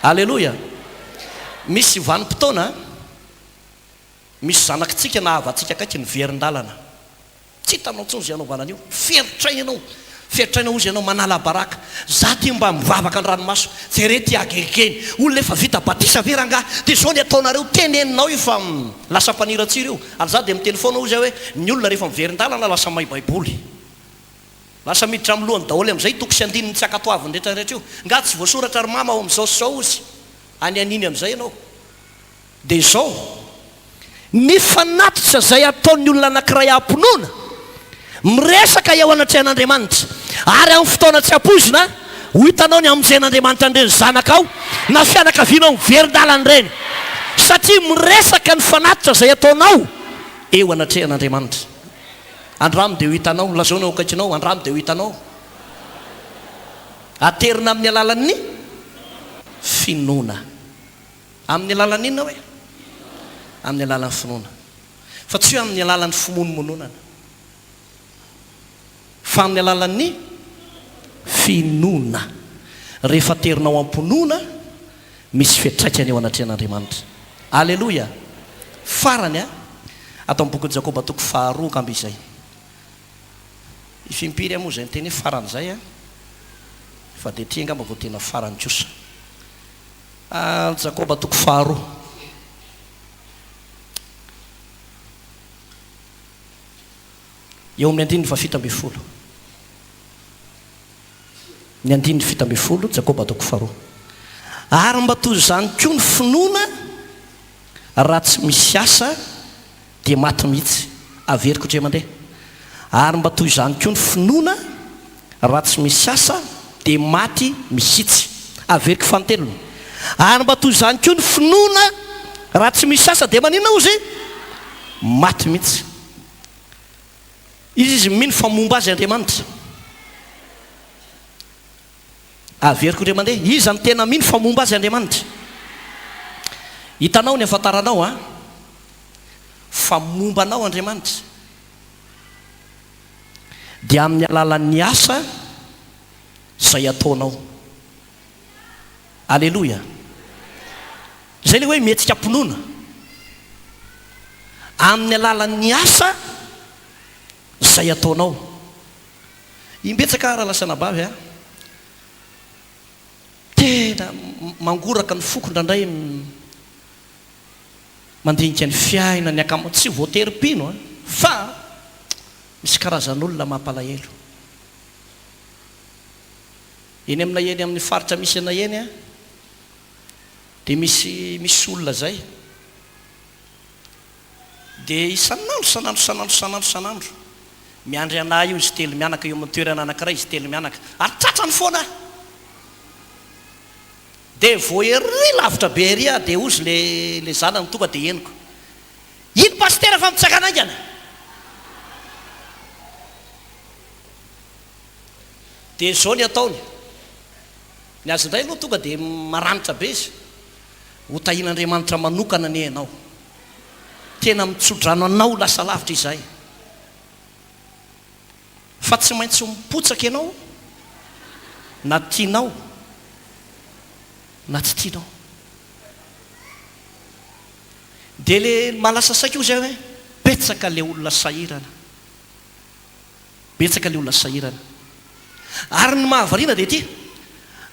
Alleloia. Misy vanim-potoana misy zanakitsika na havatsika kaiky ny verin-dalana, tsy hitanao tsony zay anaovana an'io, feritrainao ozy ianao manala baraka, za ty mba mivavaka ny ranomaso, jerety agegeny olona efa vita batisa veranga dia zao ny ataonareo teneninao io fa lasa mpaniratsira io. Ary za dia miteny foana ozy hoe ny olona rehefa miverin-dalana lasa mahay baiboly, lasa miditra amin'ny lohany daholo amin'izay toko sy andininy tsy akatoaviny rehetrarehetra io, nga tsy voasoratra ary mama ao amin'izao sy zao ozy any aniny amin'izay ianao. Dia zao ny fanatitra zay ataon'ny olona anankiray ampinoana miresaka eo anatrehan'Andriamanitra, ary amin'ny fotoana tsy ampozina ho hitanao ny amonjen'Andriamanitra andreny zanaka ao na fianakavianao miverin-dalana ireny, satria miresaka ny fanatitra zay ataonao eo anatrehan'Andriamanitra. Andramo dia ho hitanao, lazaonao akaikinao, andramo dia ho hitanao aterina amin'ny alalan'ny finoana. Amin'ny alalan'ny inona hoe? Amin'ny alalan'ny finoana, fa tsy hoe amin'ny alalan'ny fimonomononana, fa amin'ny alalan'ny finoana. Rehefa terinao ampinoana misy fiatraikany eo anatrehan'Andriamanitra. Alleloia. Farany atao amin'ny boky Jakoba toko 2 kamby izay ifimpiry moa zay nyteny faran'izay fa dia ty angamba vao tena farany kosa. Jakoba toko 2 eo amin'ny 7:70, ny 7:70, Jakoba toko 2. Ary mba toy izany koa ny finoana raha tsy misy asa dia maty mihitsy, averiko tre mandeha. Ary mba toy izany koa ny finoana raha tsy misy asa dia maty misitsy, averiko fanotelony. Ary mba toy izany koa ny finoana raha tsy misy asa dia maninona ozy? Maty mihitsy. Izy mino fa momba azy Andriamanitra, averiko re mandeha, izy ny tena mino fa momba azy Andriamanitra. Hitanao ny afantaranao fa mombanao Andriamanitra dia amin'ny alalan'ny asa zay ataonao. Alleloia. Zay le hoe mihetsika ampinoana amin'ny alalan'ny asa zay ataonao. Imbetsaka raha lasana bavy tena mangoraka ny foko ndrandray mandinika ny fiaina ny tsy voaterim-pino fa misy karazan'olona mampalahelo. Eny amina eny amin'ny faritra misy ana eny dia misy olona zay dia isan'andro miandry anahy io izy telo mianaka eo amin'ny toerana anankiray, izy telo mianaka ary tratrany foana. Dia vo ery lavitra be ery dia ozy le zanany tonga dia henoko, ino pastera fa mitsakana aingana? Dia zao ny ataony, ny azy indray aloha tonga dia maranitra be izy, ho tahin'Andriamanitra manokana ny hainao, tena mitsodrano anao lasa lavitra izay, fa tsy maintsy mipotsaka ianao na tianao na tsy tianao. Dia le malasa saika io zay hoe betsaka le olona sahirana, betsaka le olona sahirana. Ary ny mahavariana dia ty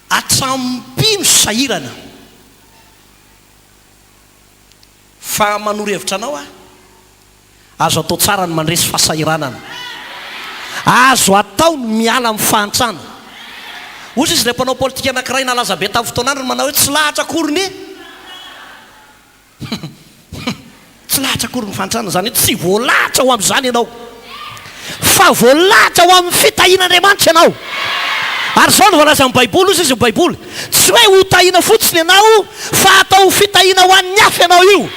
atrampino sahirana fa manoro hevitra anao azo atao tsara ny mandresy fahasahiranana, azo atao ny miala amin'ny fahantrana. Ozy izy ilay mpanao politika anankiray nalaza be tamin'ny fotoanandro manao hoe tsy lahatra akory tsy lahatra akory ny fahantrana, zany hoe tsy voalahatra ho amin'izany ianao fa voalahatra ho amin'ny fitahian'Andriamanitra ianao. Ary zao no voalaza amin'ny baiboly, ozy izy ny baiboly tsy hoe ho tahiana fotsiny ianao fa atao ho fitahiana ho an'ny hafa ianao io.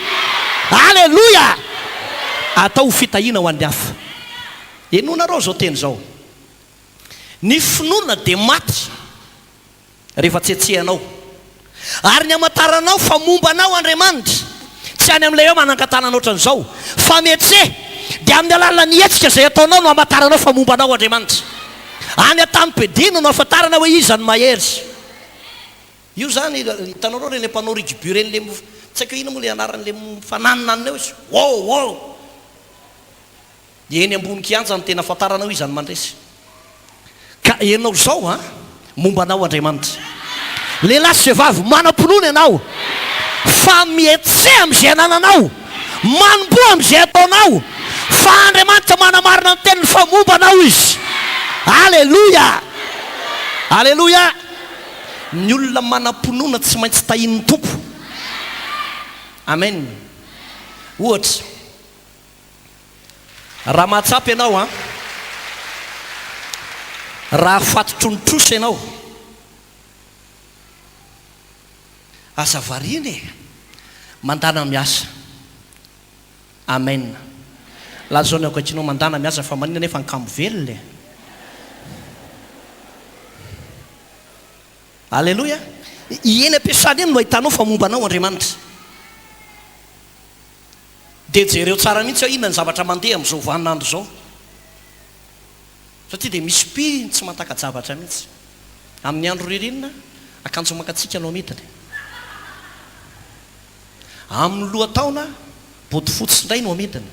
Alleloia. Atao ho fitahiana ho an'ny hafa. Enonareo zao teny zao, ny finoana dia maty rehefa tsetsehanao, ary ny amantaranao fa mombanao Andriamanitra tsy any amin'ilay hoe manangatana ohatran'izao, fa metse dia amin'ny alalany hetsika zay ataonao no amatarana fa mombanao Andriamanitra. Any atampedino no afatarana hoe izy ny mahery. Io zany hitanao reo reny mpanao rugby reny le tsy haiko ina moa le anaran'le fananonanina eo izy. Wow. Eny ambony kianja ny tena afatarana hoe izy ny mandresy. Ka enao zao mombanao Andriamanitra. Lehilahy sy vehivavy manam-pinoana ianao fa mietse amin'izay anananao, manomboa amin'izay ataonao fa Andriamanitra manamarina ny teniny fa mombanao izy. Alleluia, alleluia. Ny olona manam-pinoana tsy maintsy tahin'ny tompo. Amen. Ohatra, raha mahatsapy ianao raha fatotro ny trosa ianao, asa variny mandana miasa. Amen. Lazao ny ankoatrinao mandana miasa fa manina nefa ny kamo velona. Alleluia. Eny ampiasany eny no ahitanao fa mombanao Andriamanitra. Dia jereo tsara mihitsy inona ny zavatra mandeha amin'izao vaninandro zao. Satria dia misy pi tsy mantakajavatra mihitsy. Amin'ny andro ririnina akanjo makatsika no mitiny. Amin'ny lohataona boty fotsy indray no amidiny.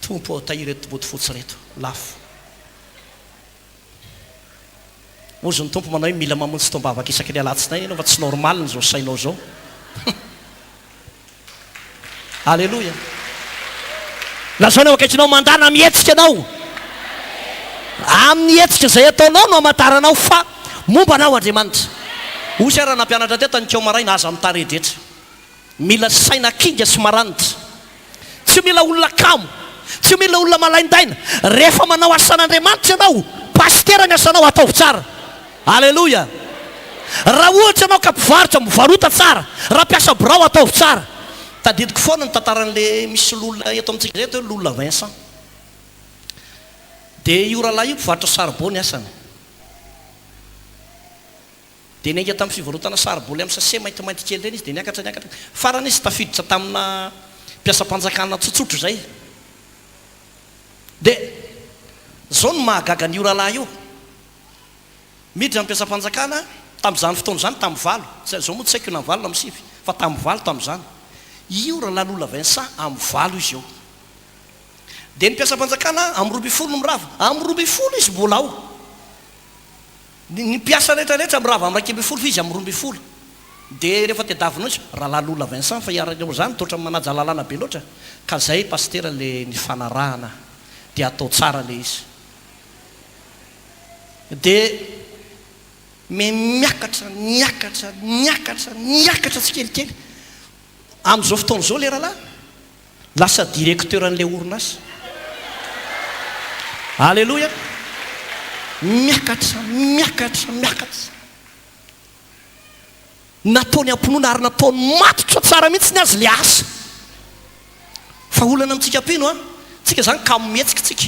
Tompo tahiry reto boty fotsy reto lafo. Ozy ny tompo manao hoe mila mamontsy tombavaka isaky ny alatsinainy ianao fa tsy normal ny zao sainao zao. Alleluia. Lazao ny akaikinao mandana mihetsika anao. Amin'ny hetsika izay ataonao no amataranao fa mombanao Andriamanitra. Osy raha nampianatra teto ny keo maraina aza amin'ny taredretra. Mila saina kinga sy maranitra. Tsy mila olona kamo, tsy mila olona malaindaina. Rehefa manao asan'Andriamanitra ianao, pastera ny asanao ataovy tsara. Alleluia. Raha ohatra ianao ka mpivarotra mivarota tsara, raha mpiasa birao ataovy tsara. Tadidiko foana ny tantaran'le misy lolona eto amintsika zay hoe lolona Vincent. Dia io rahalahy io mpivarotra saribao asany. Dia niainga tamin'ny fivarotana saribao amin'ny sase maintimainty kely reny izy dia niakatra. Farany izy tafiditra tamina mpiasa-panjakana tsotsotro zay. Dia zao no mahagaga n'io rahalahy io. Miditra amin'ny mpiasa-panjakana tamin'izany fotoana zany tamin'ny valo. Zao moa tsy haiko na valo na misivy fa tamin'ny valo tamin'izany. Io rahalahy Lola Vincent amin'ny valo izy io. Dia ny mpiasa-panjakana amin'ny 20 no mirava. Amin'ny 20 izy mbola ao. Ny mpiasa rehetrarehetra mirava amin'ny 20 fa izy amin'ny 20. Dia rehefa tediavinao izy rahalahy Lola Vincent fa iarany zany toatra manaja lalàna be loatra. Ka zay pastera le nifanarahana dia atao tsara le izy. Dia miakatra tsikelikely. Amin'izao fotoana izao le rahalahy lasa directeuran'ilay orinasa. Alleluia. Miakatra. Nataony ampinoana ary nataony matotra tsara mihitsy ny azy le asa. Fa olana amintsika pino tsika zany ka mihetsika tsika.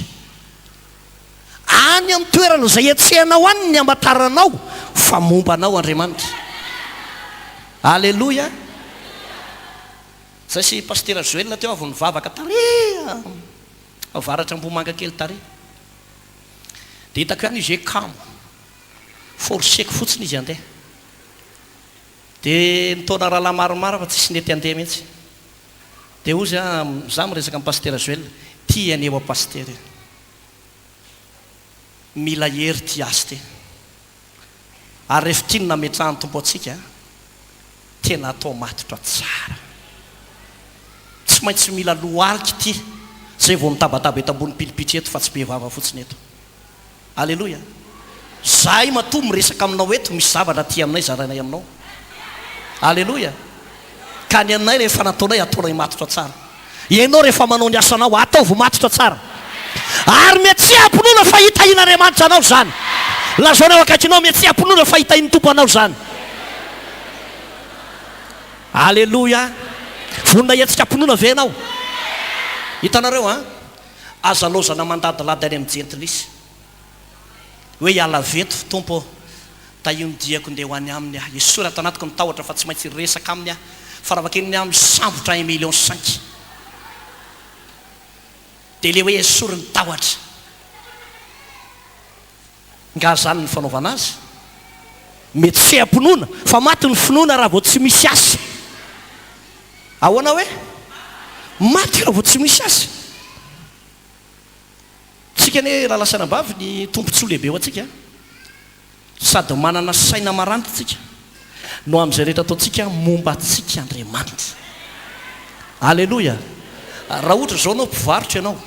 Any amin'ny toerana izay etsehanao any ny amataranao fa mombanao Andriamanitra. Alleluia. Zay sy pastera Joël teo avy nivavaka tary avaratra ambomanga kely tary. Dia hitako ihany izy hoe kamo forseko fotsiny izy andeha. Dia nitaona rahalahy maromaro fa tsisy nety andeha mihitsy. Dia ozy za miresaka amin'ny pastera Joël, ty aneo a pastera mila hery ty asy ty. Ary rehefa tiany nametrahany tompo atsika tena atao matotra tsara. Tsy maintsy mila lohalika ty zay vao nitabataba eto ambony pilipitra eto fa tsy be vava fotsiny eto. Alleluia. Zahay matoa miresaka aminao eto misy zavatra ty aminay zaranay aminao. Alleluia. Ka ny anay rehefa nataonay ataonay matotra tsara. Ianao rehefa manao ny asanao ataovy matotra tsara. Ary mety ampinoana fa hitahin'Andriamanitra anao zany. Lazaonao akaikinao mety ampinoana fa hitahin'ny tompo anao zany. Alleluia. Vonina hetsika ampinoana ve anao? Hitanareo aza lozana mandadilady any amin'ny gentlisy hoe hiala veto tompo tahio ny diako ndeha ho any aminy aho. Isorata tanatiko nitahotra fa tsy maintsy resaka aminy aho fa raha vakeny amin'ny sambotra 1 million 5. dia le hoe soriny tahotra nga zany ny fanaovana azy mety tsy hampinoana fa maty ny finoana raha vao tsy misy asy ahoana hoe maty raha vao tsy misy asy tsika ne raha lasanambavy ny tompontsoa lehibe ho atsika sady manana saina maranty tsika no amin'izay rehetra ataontsika momba atsika Andriamanitra alleloia raha ohatra zao anao mpivarotra ianao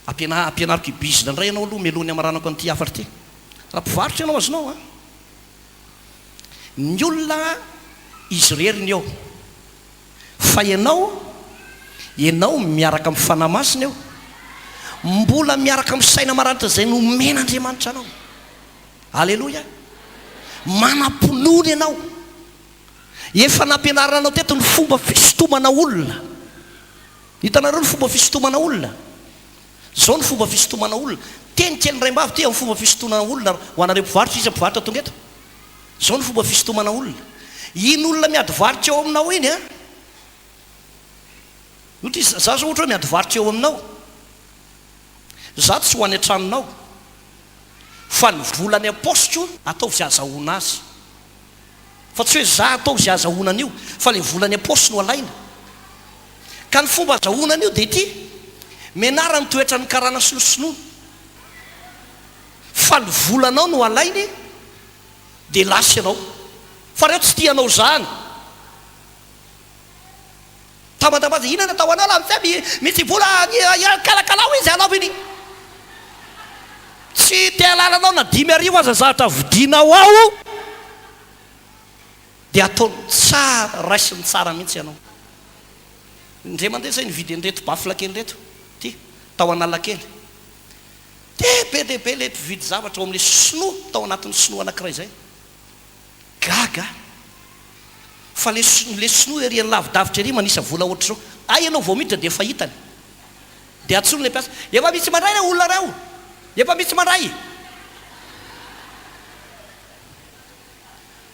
ampianariko ibizina indray ianao aloha melony amaranako an'ity afara ty raha mpivarotra ianao azonao a ny olona izy reriny eo fa ianao miaraka amin'ny fanahy masina eo mbola miaraka amin'ny saina maranitra zay nomen'Andriamanitra anao alleloia manam-pinoana ianao efa nampianaranao teto ny fomba fisotomana olona hitanareo ny fomba fisotomana olona zao ny fomba fisotomana olona tenikely ray mbavy ty amin'ny fomba fisotomana olona ho anareo mpivarotra izy mpivarotra tonga eto zao ny fomba fisotomana olona iny olona miady varotra eo aminao iny a ohatra za zao ohatra hoe miady varotra eo aminao za tsy ho any an-tranonao fa ny volany apôstro ataovy zay azahoana azy fa tsy hoe za ataovy zay azahoana an'io fa le volany apôstro no alaina ka ny fomba azahoana an'io dia ity menara mitoetra ny karana sonosinoana fa ny volanao no alainy dia lasy ianao fa reo tsy tianao zany tamatamaza inana atao anao la mitsy misy vola kalakalao izy anao iny tsy te alalanao na 5,000 aza zahatra vidinao ao dia ataony tsara raisiny tsara mihitsy ianao indray mandeha zay nividy an'reto bafla kely reto ty tao analakely dehibe le mpividy zavatra ao amin'le sinoa tao anatin'ny sinoa anankiray zay gaga fa le sinoa erian'ny lavidavitra ery manisa vola ohatra zao ay ianao vao miditra dia fahitany dia atsony le mpiasa efa misy mandray le olona reo efa misy mandray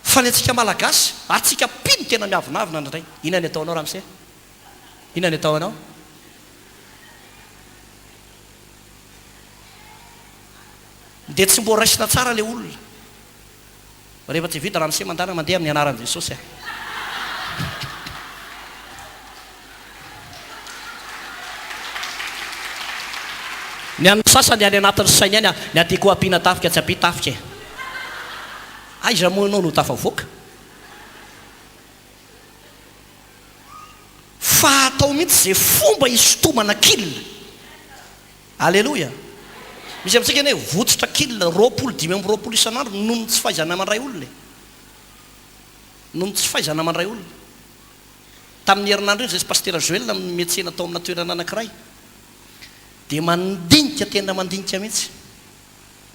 fa ny atsika malagasy atsika piny tena miavinavina ndray inany ataonao raha mise inany atao anao dia tsy mbo raisina tsara le olona rehefa tsy vita raha mise mandana mandeha amin'ny anaran'i Jesosy a ny an'ny sasany any anatin'ny sainy any ny atyko ampiana tafika tsy ampia tafika e aiza moanao no tafavoaka fa atao mihitsy zay fomba isotomana kilina alleloia misy amintsika ny hoe votsotra kilina 25 isan'andro noho ny tsy fahaizana mandray olona noho ny tsy fahaizana mandray olona tamin'ny herinandro iny zay sy pastera Joel metsena tao amina toerana anankiray dia mandinika tena mandinika mihitsy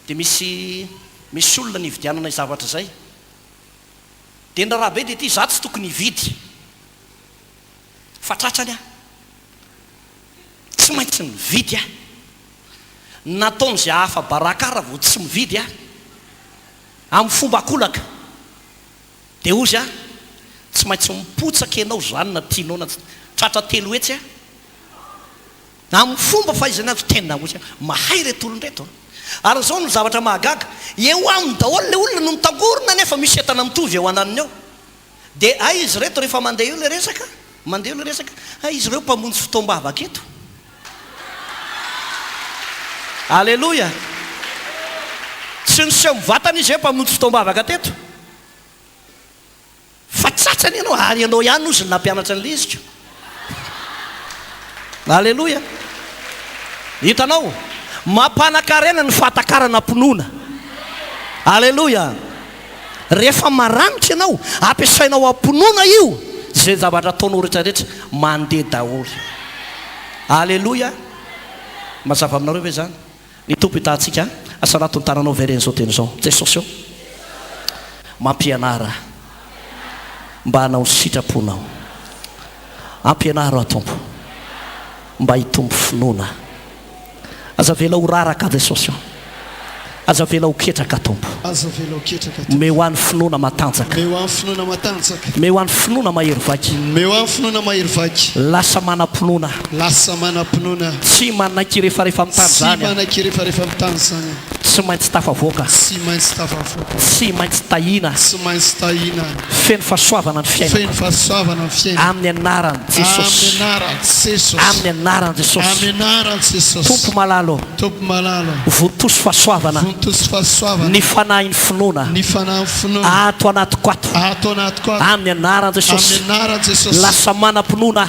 dia misy olona nividianana zavatra zay dia ny rahabe dia ty za tsy tokony hividy fa tratrany a tsy maintsy mividy a nataony zay hafa baraka raha vao tsy mividy a amin'ny fomba akolaka dia ozy a tsy maintsy mipotsaka ianao zany na tianao na tratra telo hetsy a amin'ny fomba fahaizana azy tena ozy a mahay reto olon-dreto ary zao no zavatra mahagaga eo amin'ny daholo le olona no mitangorona nefa misy entana mitovy eo ananiny eo dia ay izy reto rehefa mandeha eo le resaka mandeha eo le resaka ay izy reo mpamonjy fotoam-bavaka eto alleloia tsy niseho mivatana izy hoe mpamonjy fotoam-bavaka teto fa tsatsany ianao ary ianao ihany ozy ny nampianatra an'le iziko alleloia hitanao mampanakarena ny fahatakarana mpinoana alleloia rehefa maranitra ianao ampiasainao ampinoana io zay zavatra ataonao rehetrarehetra mandeha daholo alleloia mazava aminareo ve zany ny tompo hitantsika asanaton'ny tananao veren'izao teny zao Jesosy eo mampianara mba hanao sitraponao ampianaro atompo mba hitombo finoana aza vela ho raraka Jesosy eo aza vela ho ketraka tompo me ho an'ny finoana matanjaka me ho an'ny finoana mahery vaky lasa manam-pinoana tsy manaiky rehefarehefa mitany zany tsy maintsy tafavoaka tsy maintsy tahina feno fahasoavana ny fiaina amin'ny anarany jesosy amin'ny anarany jesosy tompo malalo vontosy fahasoavana ny fanahin'ny finoana ato anatiko ato amin'ny anarany jesosy lasa manam-pinoana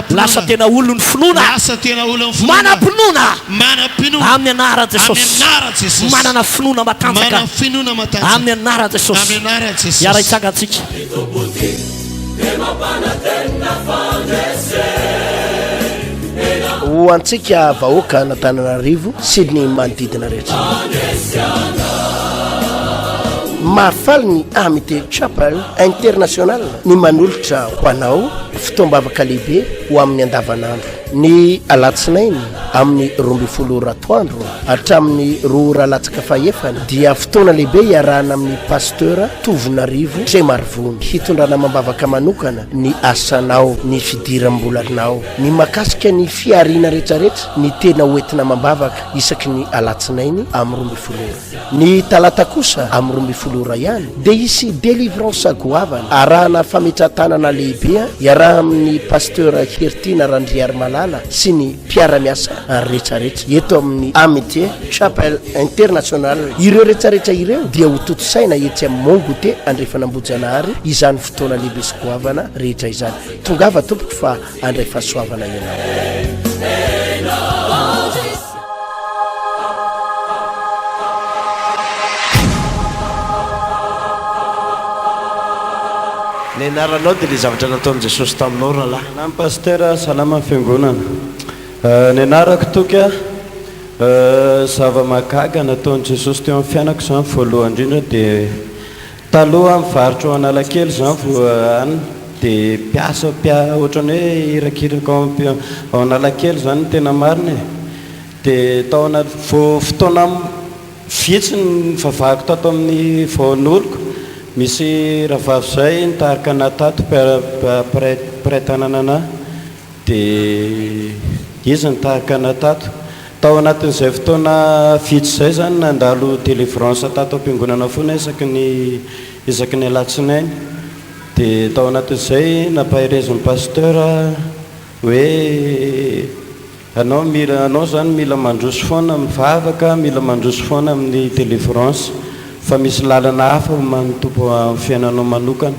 lasa tena olony finoana manam-pinoana amin'ny anarany jesosy manana finoana matanjaka amin'ny anarany jesosy iara itsangatsika ho antsika vahoaka n'Antananarivo sy ny manodidina rehetra mahafaly ny Amity Chapel International ny manolotra ho anao fitombavaka lehibe ho amin'ny andavanandro ny alatsinainy amin'ny 12 ratoandro hatramin'ny 2 ralatsaka fahefany dia fotoana lehibe iarahana amin'ny pasteur Tovinarivo Tremarivony hitondrana mambavaka manokana ny asanao ny fidiram-bolanao ny makasika ny fiarina rehetrarehetra ny tena hoentina mambavaka isaky ny alatsinainy amin'ny 12 ny talata kosa amin'ny 12 ihany dia isy délivrance goavana arahana fametratanana lehibe iaraha amin'ny pasteur Hertina Randriary Malala sy ny mpiara-miasa rehetrarehetra eto amin'ny Amity Chapel International ireo rehetrarehetra ireo dia ho totosaina etsy amin'ny Mongote andrefanambojanahary izany fotoana lehibe sy goavana rehetra izany tongava tompoko fa andray fahasoavana ianao ny anaranao dia le zavatra nataon'i Jesosy taminao rahalahy na pasteur salama fiangonana ny anarako toka zava-mahagaga nataon'i Jesosy teo amin'ny fianako zany voalohany indrindra dia taloha mivarotra ao Analakely zany voany dia mpiasa ohatrany hoe irakiraka ao Analakely zany tena marina dia tao anaty fotoana vitsy ny vavahako tato amin'ny vaon'oloko misy rahavavy zay nitarika natato mpiray-tanana anahy dia izy nitarika natato tao anatin'izay fotoana vitsy zay zany nandalo délivrance tato am-piangonana foana isaky ny alatsinainy dia tao anatin'izay nampahirezin'ny pasteur hoe anao zany mila mandroso foana mivavaka mila mandroso foana amin'ny délivrance fa misy lalana hafa manotompo amin'ny fiainanao manokana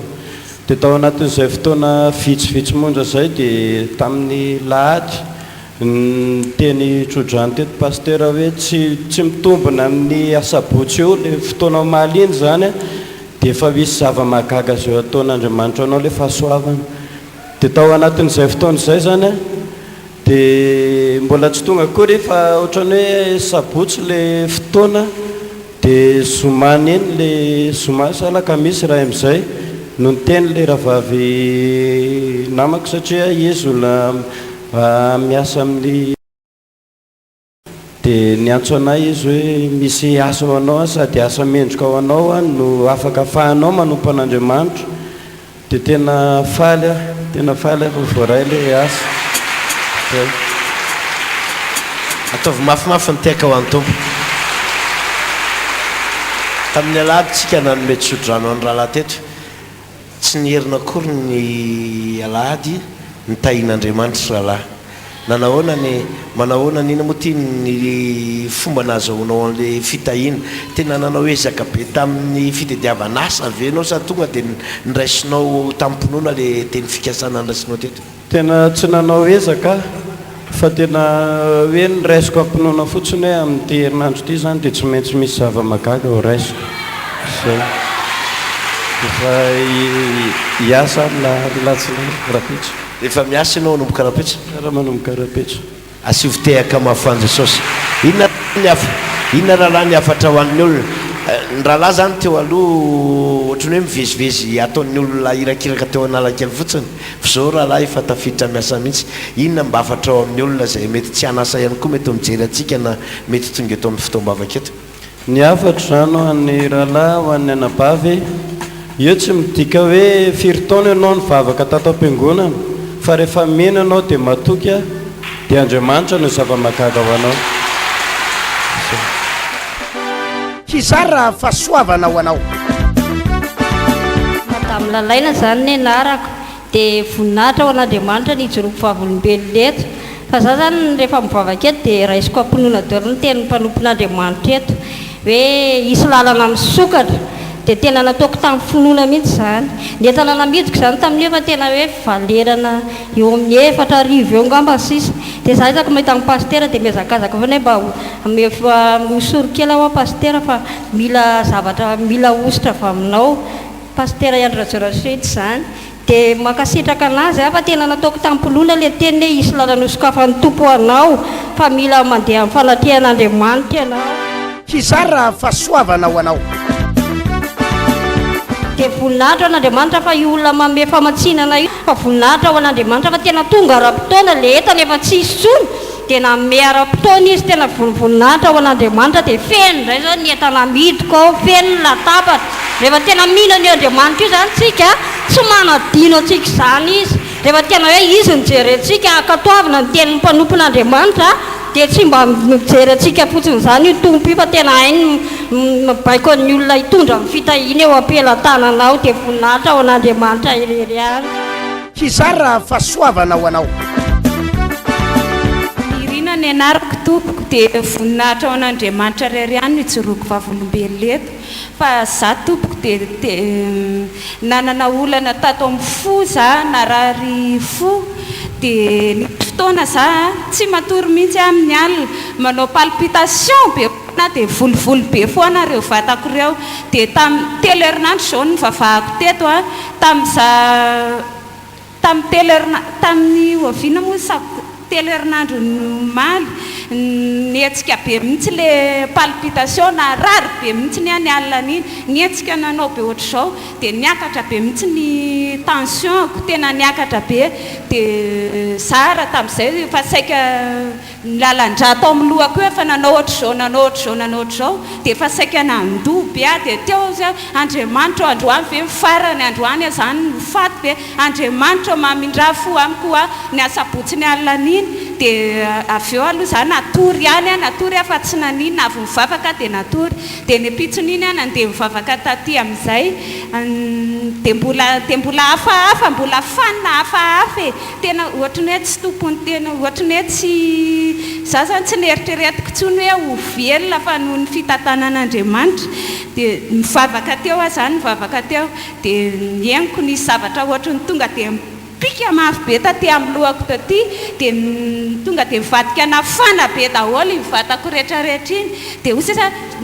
dia tao anatin'izay fotoana vitsivitsy monja zay dia tamin'ny lahady teny trodrano teto pasteur hoe tsy mitombona amin'ny asabotsy eo le fotoana mahaliny zany dia efa misy zava-mahagaga zay ataon'Andriamanitra anao le fahasoavana dia tao anatin'izay fotoana izay zany dia mbola tsy tonga akory fa ohatrany hoe sabotsy le fotoana dia zomany eny le zoma salaka misy raha am'izay no nyteny le rahavavy namako satria izy olona miasa amin'ny dia niantso anay izy hoe misy asa ao anao sady asa mendrika ao anao no afaka afahanao manompo an'Andriamanitra dia tena faly voaray le asa ataovy mafimafy ny tiaka ho an'ny tompo tamin'ny alahady tsika nanome tsodrano any rahalahy teto tsy niherina akory ny alahady nitahin'Andriamanitra rahalahy manahoana nina moa ty ny fomba nahazahoanao an'le fitahina tena nanao ezaka be tamin'ny fitadiavana asa avenao sa tonga dia niraisinao tampinoana le teny fikasana nyraisinao teto tena tsy nanao ezaka fa tena hoe niraisiko ampinoana fotsiny hoe amin'ity herinandro ity zany dia tsy maintsy misy zava-mahagaga ho raisiko zay efa hiasa latsinainy rapetsa efa miasa ianao manomboka rapetsa raha manomboka rapetsa asivotehaka mafan Jesosy inona rahalahy ny afatra ho an'ny olona ny rahalahy zany teo aloha ohatrany hoe mivezivezy ataon'ny olona irakiraka teo Analakely fotsiny fa zao rahalahy efa tafiditra miasa mihitsy inona mba afatra ao amin'ny olona zay mety tsy hanasa ihany koa mety mijery atsika na mety tonga eto amin'ny fitombavaka eto ny afatra zany ho an'ny rahalahy ho an'ny anabavy io tsy midika hoe firy-taona ianao nivavaka tato am-piangonana fa rehefa mena anao dia matoky a dia Andriamanitra no zava-mahagaga ho anao. hizara fahasoavana ho anao. Madame Lalaina zany ny anarako dia voninahitra ho an'Andriamanitra ny ijoroako vavolombelona eto fa za zany rehefa mivavaka eto dia raisiko ampinoana daholo ny tenin'ny mpanompon'Andriamanitra eto hoe isy lalana misokatra dia tena nataoko tamin'ny finoana mihitsy zany. Ny entana namidiko zany tamin'io fa tena hoe valerana eo amin'ny 4 arivo eo ngamba sisa dia za hitako mahita amin'ny pastera dia mihazakazaka fa mba mosoro kely aho pastera fa mila zavatra mila ositra avy aminao pastera Andrazorasety zany dia makasitraka anazy fa tena nataoko tampolona le teny hoe isy lalana sokafan'ny tompo anao fa mila mandeha amin'ny fanatrehan'Andriamanitra ianao. hizara fahasoavana ho anao. dia voninahitra ho an'Andriamanitra fa io olona manome famatsinana io fa voninahitra ho an'Andriamanitra fa tena tonga ara-potoana le entana efa tsy isony dia nanome ara-potoana izy tena voninahitra ho an'Andriamanitra dia feno indray zao ny entana midiko ao feno ny latabatra rehefa tena mihina ny Andriamanitra io zany tsika tsy manadino antsika izany izy rehefa tena hoe izy nijerentsika akatoavina ny tenin'ny mpanompon'Andriamanitra dia tsy mba mijery antsika fotsiny zany io tompo io fa tena hainy baiko ny olona hitondra amin'ny fitahina eo ampelantananao dia voninahitra ho an'Andriamanitra irery any. hizara fahasoavana ho anao. Irina ny anarako tompoko dia voninahitra ho an'Andriamanitra irery any ijoroako vavolombelona eto fa za tompoko dia nanana olana tato amin'ny fo za narary fo dia ny fotoana za tsy matory mihitsy amin'ny alina manao palpitation be na dia volovolo be foana reo vatako ireo dia tamin'ny telo herinandro zao ny vavahako teto a tamin'ny oviana moa telo herinandro maly nietsika be mihitsy le palpitation na rary be mihitsy ny any alina ny nietsika nanao be ohatr'izao dia niakatra be mihitsy ny tensionko tena niakatra be dia zara tamin'izay fa saika lalandra tao amin'ny lohako eo efa nanao ohatr'izao dia efa saika nandoby a dia teo zay Andriamanitra androany ve mifarany androany zany mifaty be Andriamanitra mamindra fo amiko a ny asabotsy ny alina niny dia avy eo aloha zany natory ihany fa tsy nanina avy mivavaka dia natory dia ny pitsoniny a nandeha mivavaka taty amin'izay dia mbola hafahafa mbola fanina hafahafa e tena ohatrany hoe tsy tompony tena ohatrany hoe tsy za zany tsy nieritreretiko tsony hoe ho velona fa noho ny fitantanan'Andriamanitra dia mivavaka teo a zany mivavaka teo dia niainiko ny zavatra ohatrany tonga dia pika mafy be taty amin'ny lohako taty dia tonga dia mivadika nafana be daholo mivatako rehetrarehetra iny dia osy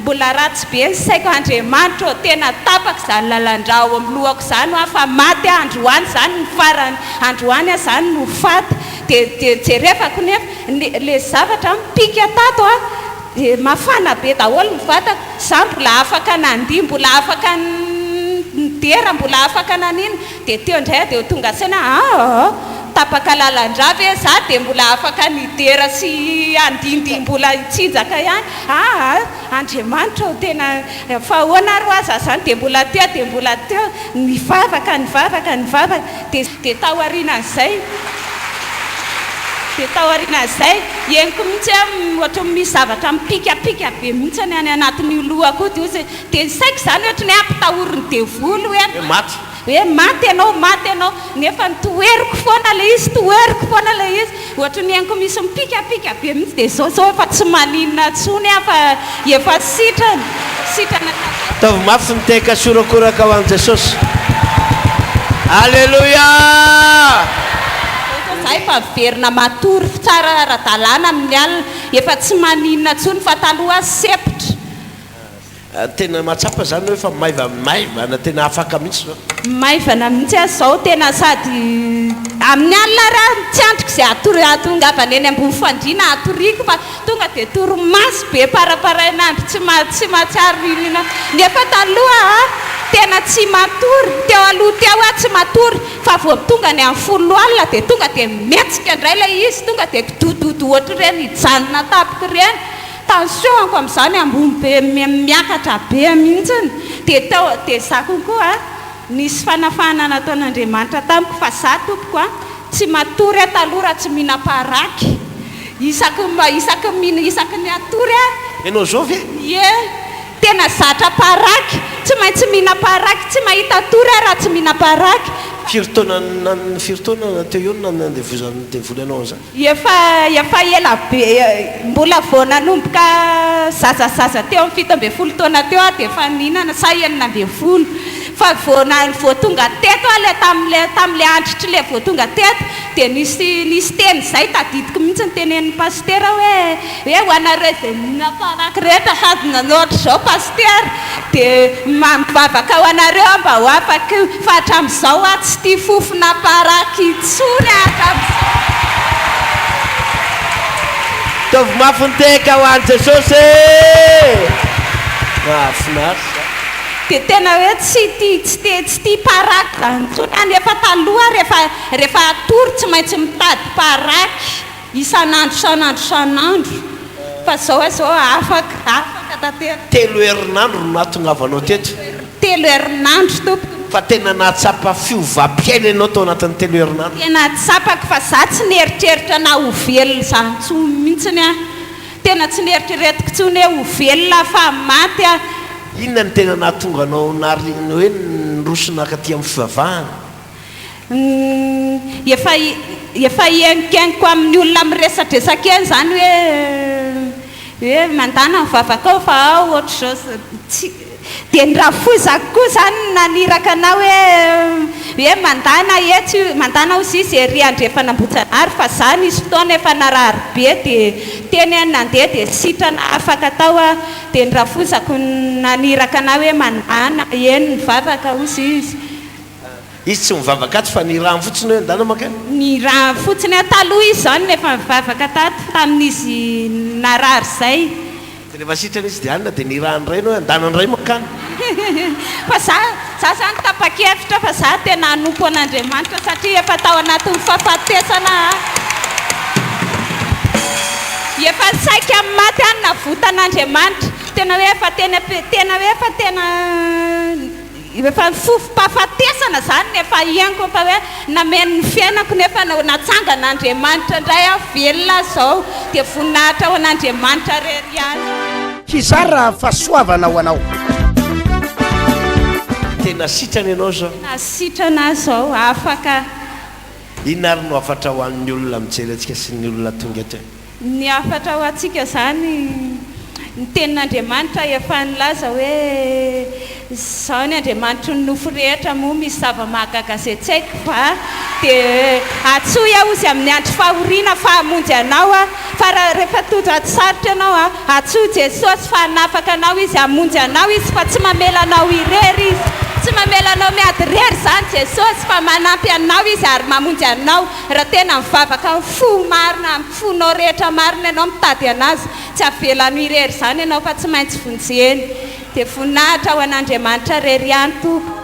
mbola ratsy be saiko Andriamanitra tena tapaka zany lalandra ao amin'ny lohako zany fa maty androany zany ny farany androany zany no faty dia jerefako nefa le zavatra mipika tato a dia mafana be daholo mivatako za mbola afaka nandihy mbola afaka dera mbola afaka nanina dia teo indray dia tonga saina tapaka lalandra ve za dia mbola afaka nidera sy andindy mbola itsinjaka ihany Andriamanitra tena fa ahoana ro aza zany dia mbola teo nivavaka dia tao aorian'izay ieniko mihitsy ohatra misy zavatra mipikapika be mihitsy any anatin'ny lohako dia saiko zany ohatrany ampitahoriny devolo hoe maty ianao nefa toeriko foana le izy ohatra ny ieniko misy mipikapika be mihitsy dia zao efa tsy maninona tsony fa efa sitrana taovy mafy miteka sorakoraka ho an' Jesosy. Alleluia. za efa verina matory tsara ara-dalàna amin'ny alina efa tsy maninona tsony fa taloha sepitra tena matsapa zany hoe fa maivana tena afaka mihitsy zao maivana mihitsy azy zao tena sady amin'ny alina raha tsy andriko izay tonga avy any ambony fandriana atoriako fa tonga dia toromasy be paraparainandro tsy mahatsiaro inona nefa taloha tena tsy matory teo aloha teo a tsy matory fa vao tonga ny amin'ny 10 alina dia tonga dia metsika indray ilay izy tonga dia kidododo ohatra ireny hijanona tapiko ireny tensionko amin'izany ambony be miakatra be mihitsiny dia za kokoa nisy fanafana nataon'Andriamanitra tamiko fa za tompoko tsy matory taloha tsy mihina-paraky isaky ny atory ianao zao ve tena zatra paraky tsy maintsy mihina-paraky tsy mahita tory raha tsy mihina-paraky firotaona teo eo nandevoly anao zany efa ela be mbola vao nanomboka zazazaza teo amin'ny 17 taona teo dia efa nihinana sa 19 fa vao tonga teto le tam'le andritry le vao tonga teto dia nisy teny zay tadidiko mihitsy ny tenen'ny pasteur hoe ho anareo zay mihina-paraky rehetra hazona nohatra zao pasteur dia mivavaka ho anareo mba ho afaka fa hatramin'izao tsy tia fofona paraky itsony hatramin'izao tovy mafinteka ho any Jesosy mahafinaritra dia tena hoe tsy tia paraky zany tsony any efa taloha rehefa atory tsy maintsy mitady paraky isan'andro fa zao afaka tatera 3 herinandro no nahatongavanao teto 3 herinandro tompoko fa tena nahatsapa fiovam-piaina ianao tao anatin'ny 3 herinandro tena tsapaka fa za tsy nieritreritra na ho velona zany tsony mihitsiny tena tsy nieritrretiko tsony hoe ho velona fa maty inona ny tena nahatonga anao nariny hoe nirosona katy amin'ny fivavahana efa enkeniko amin'ny olona miresadresaka eny zany hoe mandana mivavaka ao fa ao ohatra zao dia nyrafozako koa zany naniraka anao hoe mandana ozy izy ery andrefa nambojanary fa za nisy fotoana efa narary be dia teny any nandeha dia sitrana afaka tao dia nyrafozako naniraka anao hoe mandana eny mivavaka ozy izy tsy mivavaka tsy fa nirahany fotsiny hoe andana maka nirahany fotsiny taloha izy zany nefa mivavaka tamin'izy narary zay rehefa sitrana izy dia anina dia nirahany ray no hoe andanany ray makany fa za zany tapa-kevitra fa za tena hanompo an'Andriamanitra satria efa tao anatin'ny fahafatesana efa saika amin'ny maty any navotan'Andriamanitra tena hoe efa fofo-pahafatesana zany nefa ianko fa hoe namen'ny fiainako nefa natsangan'Andriamanitra indray velona zao dia voninahitra ao an'Andriamanitra rery any kizara fahasoavana ho anao tena sitrana ianao zao nasitrana zao afaka inona ary no afatra ho an'ny olona mijery atsika sy ny olona tonga eto ny afatra ho atsika zany ny tenin'Andriamanitra efa nilaza hoe zao ny Andriamanitra ny nofo rehetra moa misy zava-mahagaga zay tsy haiko fa dia atsoya ozy amin'ny andro fahoriana fa hamonjy anao fa rehefa tojo aty sarotra ianao atsoa Jesosy fa hanafaka anao izy hamonjy anao izy fa tsy mamela anao irery izy tsy mamela anao miady rery zany Jesosy fa manampy anao izy ary mamonjy anao raha tena mivavaka fo marina fonao rehetra marina ianao mitady anazy tsy avelano irery zany ianao fa tsy maintsy vonjeny dia voninahitra ho an'Andriamanitra rery any toko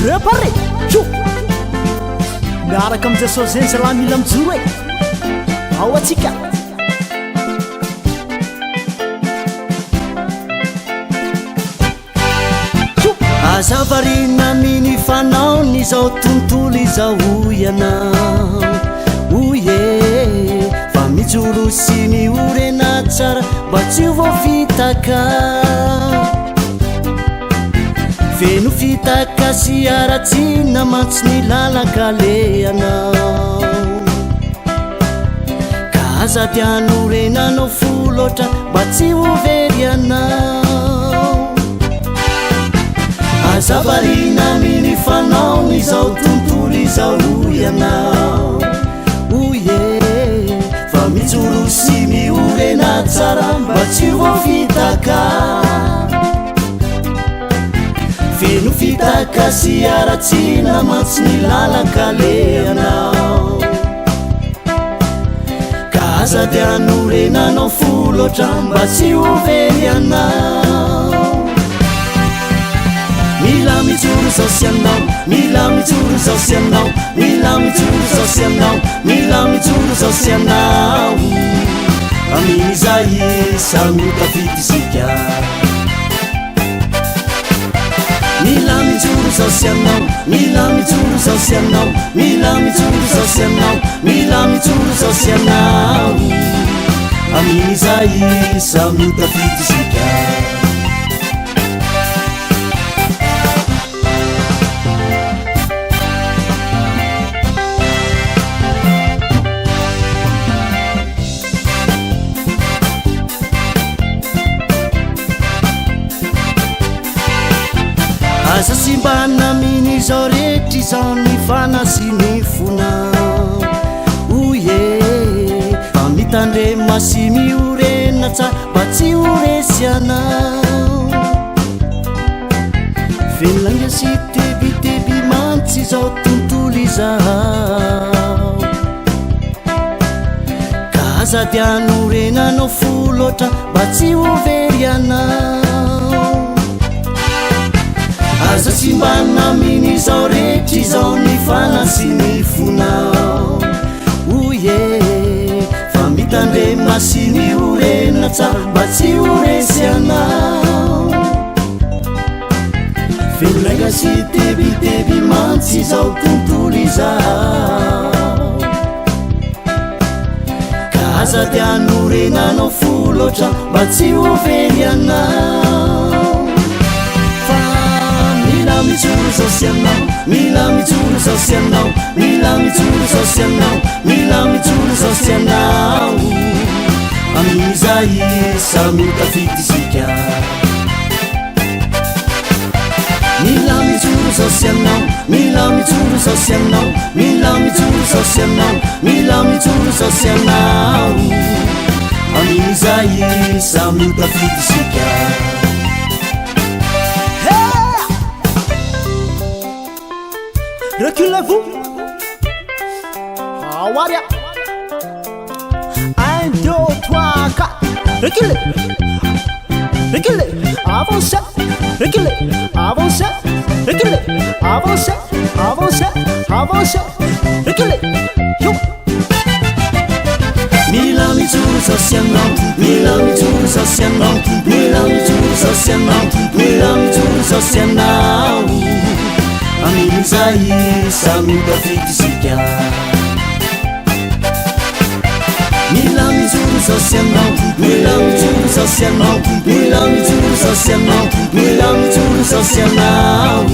Préparé, tchou. Miaraka amin'izay sao zay zalahy mila mijoro e. Ao atsika. Azavarina mini fanao ny zao tontolo izao ianao oye fa mijoro sy ny orena tsara mba tsy voafitaka feno fitaka sy aratsina matsy ny lalaka le anao ka aza tianorenanao fo loatra mba tsy hovery anao azavarina miny fanao ny zao tontolo izao ianao oye fa mijoro sy miorena tsara mba tsy voafitaka feno fitaka sy aratsina matsy ny lalaka le anao aza di anorenanao folotra mba tsy ovely anao mila mijoro zao sy anao mila mijoro zao sy anao mila mijoro zao sy anao mila mijoro zao sy anao amin'izay samy tafidisika mila mijoro zao sy anao mila mijoro zao sy anao mila mijoro zao sy anao mila mijoro zao sy anao amin'izay samy tafidisika aza sy mba naminy zao rehetry zao ny fana sy ny fona oye fa mitandrema sy miorena tsa mba tsy horesy anao velanga sy tebiteby mantsy zao tontolo izao ka aza di anorenanao folotra mba tsy hovery anao aza tsy mba naminy zao rehetry zao ny fana sy ny fonao oye fa mitandrema sy ny orena tsa mba tsy horesy anao velanga sy tebiteby mantsy zao tontolo izao ka aza di anorenanao folotra mba tsy hovely anao mila mijoro zao sy anao mila mijoro zao sy anao mila mijoro zao sy anao mila mijoro zao sy anao amin'izay samy tafidisika mila mijoro zao sy anao mila mijoro zao sy anao mila mijoro zao sy anao mila mijoro zao sy anao amin'izay samy tafidisika Reculez-vous. Awaria. 1, 2, 3, 4. Reculez. Reculez. Avancez. Reculez. Avancez. Reculez. Avancez. Avancez. Avancez. Reculez. Yo. mila mijoro zao sy anao mila mijoro zao sy anao mila mijoro zao sy anao mila mijoro zao sy anao amin'izay samy tafidisika mila mijoro zao sy anao mila mijoro zao sy anao mila mijoro zao sy anao mila mijoro zao sy anao